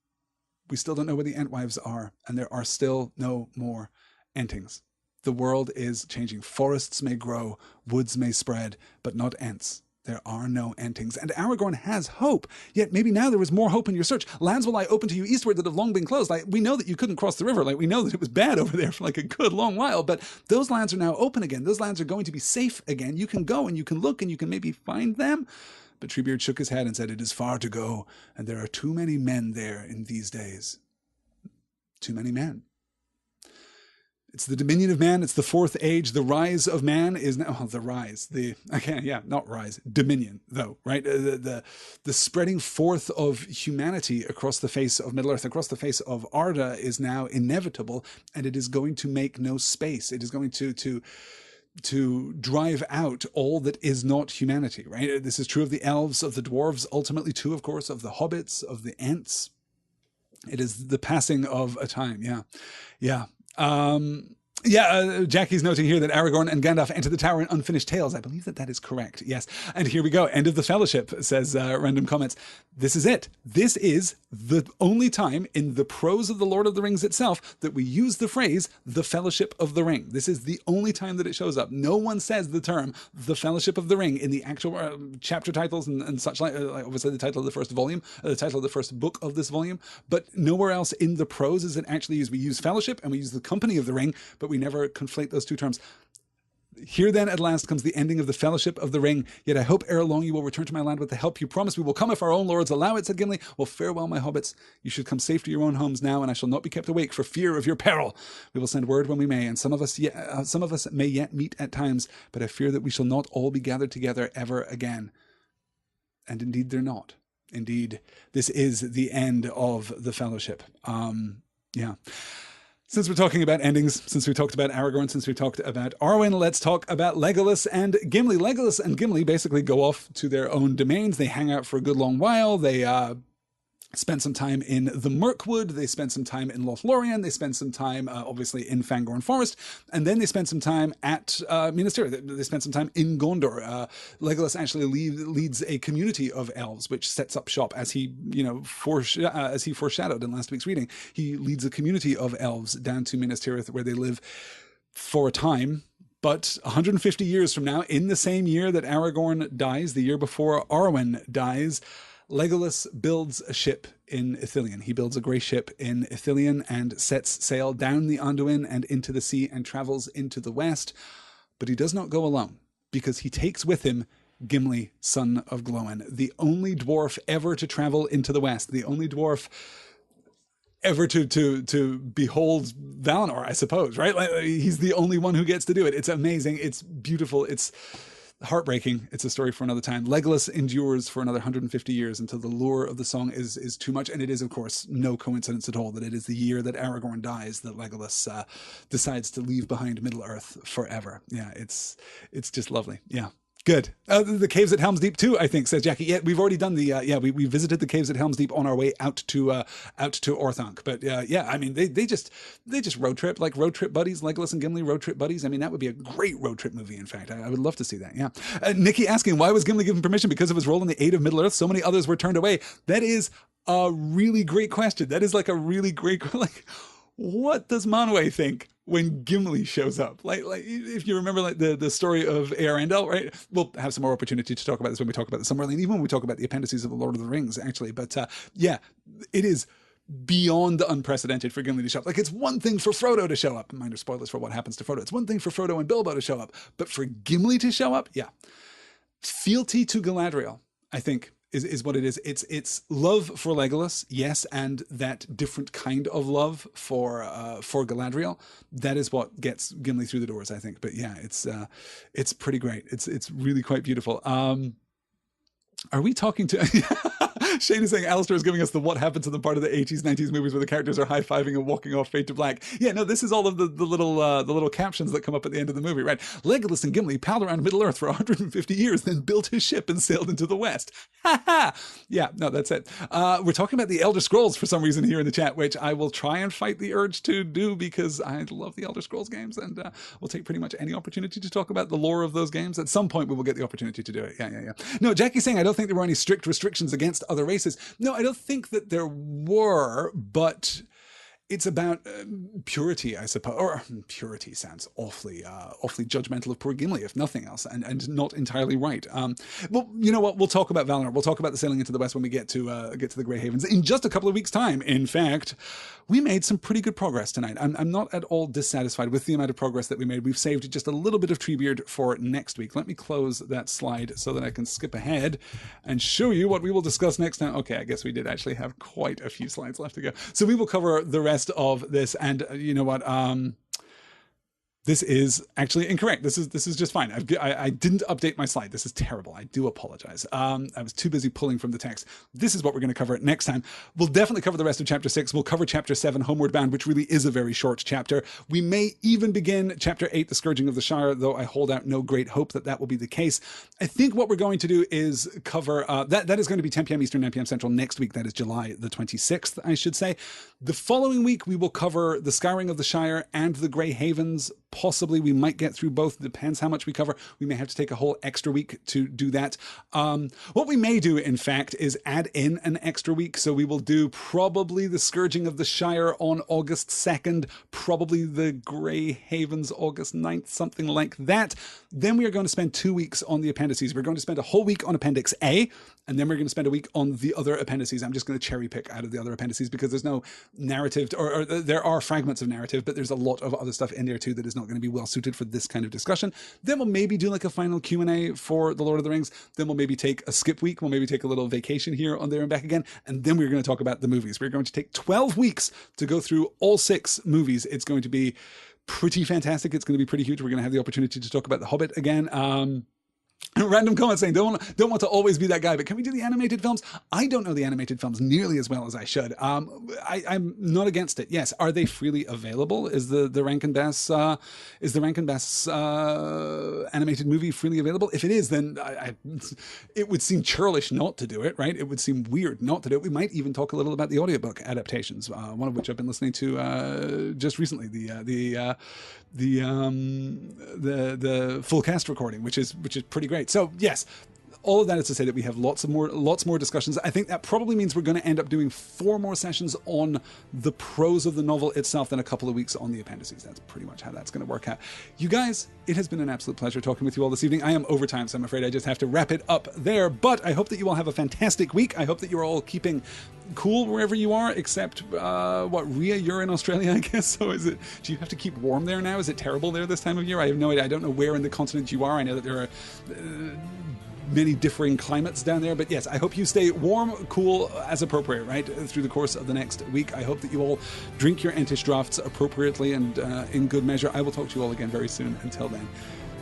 We still don't know where the Entwives are, and there are still no more Entings. The world is changing. Forests may grow, woods may spread, but not Ents. There are no Entings. And Aragorn has hope. Yet maybe now there is more hope in your search. Lands will lie open to you eastward that have long been closed. Like, we know that you couldn't cross the river. Like, we know that it was bad over there for like a good long while. But those lands are now open again. Those lands are going to be safe again. You can go and you can look and you can maybe find them. But Treebeard shook his head and said, It is far to go, and there are too many men there in these days. Too many men. It's the dominion of man. It's the fourth age. The rise of man is now dominion, though, right? The spreading forth of humanity across the face of Middle-earth, across the face of Arda, is now inevitable, and it is going to make no space. It is going to drive out all that is not humanity, right? This is true of the elves, of the dwarves, ultimately too, of course, of the hobbits, of the Ents. It is the passing of a time. Yeah. Jackie's noting here that Aragorn and Gandalf enter the tower in unfinished tales. I believe that is correct. Yes. And here we go. End of the Fellowship, says Random Comments. This is it. This is the only time in the prose of the Lord of the Rings itself that we use the phrase, the Fellowship of the Ring. This is the only time that it shows up. No one says the term, the Fellowship of the Ring, in the actual chapter titles and such like, obviously the title of the first volume, the title of the first book of this volume, but nowhere else in the prose is it actually used. We use Fellowship and we use the Company of the Ring, but we never conflate those two terms. Here then at last comes the ending of the Fellowship of the Ring. Yet I hope ere long you will return to my land with the help you promised. We will come if our own lords allow it, said Gimli. Well, farewell, my hobbits. You should come safe to your own homes now, and I shall not be kept awake for fear of your peril. We will send word when we may, and some of us may yet meet at times, but I fear that we shall not all be gathered together ever again. And indeed they're not. Indeed, this is the end of the Fellowship. Since we're talking about endings, since we talked about Aragorn, since we talked about Arwen, let's talk about Legolas and Gimli. Legolas and Gimli basically go off to their own domains. They hang out for a good long while. They spend some time in the Mirkwood. They spend some time in Lothlorien. They spend some time, obviously, in Fangorn Forest. And then they spend some time at Minas Tirith. They spend some time in Gondor. Legolas actually leads a community of elves, which sets up shop, as he foreshadowed in last week's reading. He leads a community of elves down to Minas Tirith, where they live for a time. But 150 years from now, in the same year that Aragorn dies, the year before Arwen dies, Legolas builds a ship in Ithilien. He builds a grey ship in Ithilien and sets sail down the Anduin and into the sea and travels into the west. But he does not go alone, because he takes with him Gimli, son of Glóin, the only dwarf ever to travel into the west, the only dwarf ever to behold Valinor, I suppose, right? Like, he's the only one who gets to do it. It's amazing. It's beautiful. It's heartbreaking. It's a story for another time. Legolas endures for another 150 years until the lure of the song is too much. And it is, of course, no coincidence at all that it is the year that Aragorn dies that Legolas decides to leave behind Middle-earth forever. Yeah, it's just lovely. Yeah. Good. The caves at Helm's Deep too, I think, says Jackie. Yeah, we've already done the. We visited the caves at Helm's Deep on our way out to Orthanc. But yeah, I mean, they just road trip, like road trip buddies, Legolas and Gimli road trip buddies. I mean, that would be a great road trip movie. In fact, I would love to see that. Yeah. Nikki asking, why was Gimli given permission? Because of his role in the Aid of Middle Earth. So many others were turned away. That is a really great question. That is like a really great like. What does Manwë think when Gimli shows up? Like if you remember like the story of Eärendil, right? We'll have some more opportunity to talk about this when we talk about the Silmarillion, even when we talk about the appendices of the Lord of the Rings, actually. But yeah, it is beyond unprecedented for Gimli to show up. Like, it's one thing for Frodo to show up. Minor spoilers for what happens to Frodo. It's one thing for Frodo and Bilbo to show up. But for Gimli to show up, yeah. Fealty to Galadriel, I think, is what it is. It's love for Legolas, yes, and that different kind of love for Galadriel. That is what gets Gimli through the doors, I think. But yeah, it's pretty great. It's really quite beautiful. Are we talking to... Shane is saying Alistair is giving us the what happened to them part of the 80s, 90s movies where the characters are high-fiving and walking off fade to black. Yeah, no, this is all of the little captions that come up at the end of the movie, right? Legolas and Gimli palled around Middle-earth for 150 years, then built his ship and sailed into the west. Ha ha! Yeah, no, that's it. We're talking about the Elder Scrolls for some reason here in the chat, which I will try and fight the urge to do because I love the Elder Scrolls games, and we'll take pretty much any opportunity to talk about the lore of those games. At some point, we will get the opportunity to do it. Yeah. No, Jackie's saying, I don't think there were any strict restrictions against other races. No, I don't think that there were, but it's about purity, I suppose. Or purity sounds awfully judgmental of poor Gimli, if nothing else, and not entirely right. Well, you know what? We'll talk about Valinor. We'll talk about the sailing into the west when we get to the Grey Havens in just a couple of weeks' time. In fact, we made some pretty good progress tonight. I'm not at all dissatisfied with the amount of progress that we made. We've saved just a little bit of Treebeard for next week. Let me close that slide so that I can skip ahead and show you what we will discuss next time. Okay, I guess we did actually have quite a few slides left to go. So we will cover the rest of this, and you know what? This is actually incorrect. This is just fine. I didn't update my slide. This is terrible. I do apologize. I was too busy pulling from the text. This is what we're going to cover next time. We'll definitely cover the rest of Chapter 6. We'll cover Chapter 7, Homeward Bound, which really is a very short chapter. We may even begin Chapter 8, The Scourging of the Shire, though I hold out no great hope that will be the case. I think what we're going to do is cover... that is going to be 10 p.m. Eastern, 9 p.m. Central next week. That is July the 26th, I should say. The following week, we will cover The Scouring of the Shire and The Grey Havens. Possibly we might get through both. Depends how much we cover. We may have to take a whole extra week to do that. What we may do, in fact, is add in an extra week. So we will do probably The Scourging of the Shire on August 2nd, probably The Grey Havens August 9th, something like that. Then we are going to spend 2 weeks on the appendices. We're going to spend a whole week on Appendix A, and then we're going to spend a week on the other appendices. I'm just going to cherry pick out of the other appendices because there's no narrative, or there are fragments of narrative, but there's a lot of other stuff in there too that is not going to be well suited for this kind of discussion. Then we'll maybe do like a final Q&A for The Lord of the Rings. Then we'll maybe take a skip week. We'll maybe take a little vacation here on There and Back Again. And then we're going to talk about the movies. We're going to take 12 weeks to go through all 6 movies. It's going to be pretty fantastic. It's going to be pretty huge. We're going to have the opportunity to talk about The Hobbit again. Random comment saying, don't want to always be that guy, but can we do the animated films? I don't know the animated films nearly as well as I should. I'm not against it. Yes. Are they freely available? Is the Rankin Bass animated movie freely available? If it is, then it would seem churlish not to do it, right? It would seem weird not to do it. We might even talk a little about the audiobook adaptations, one of which I've been listening to just recently, the full cast recording, which is pretty great. So yes, all of that is to say that we have lots more discussions. I think that probably means we're going to end up doing 4 more sessions on the prose of the novel itself than a couple of weeks on the appendices. That's pretty much how that's going to work out. You guys, it has been an absolute pleasure talking with you all this evening. I am over time, so I'm afraid I just have to wrap it up there. But I hope that you all have a fantastic week. I hope that you're all keeping cool wherever you are, except Rhea, you're in Australia, I guess. So do you have to keep warm there now? Is it terrible there this time of year? I have no idea. I don't know where in the continent you are. I know that there are many differing climates down there. But yes, I hope you stay warm, cool, as appropriate, right, through the course of the next week. I hope that you all drink your Entish drafts appropriately and in good measure. I will talk to you all again very soon. Until then,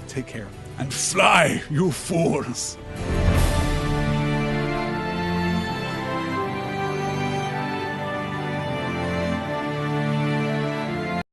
take care. And fly, you fools!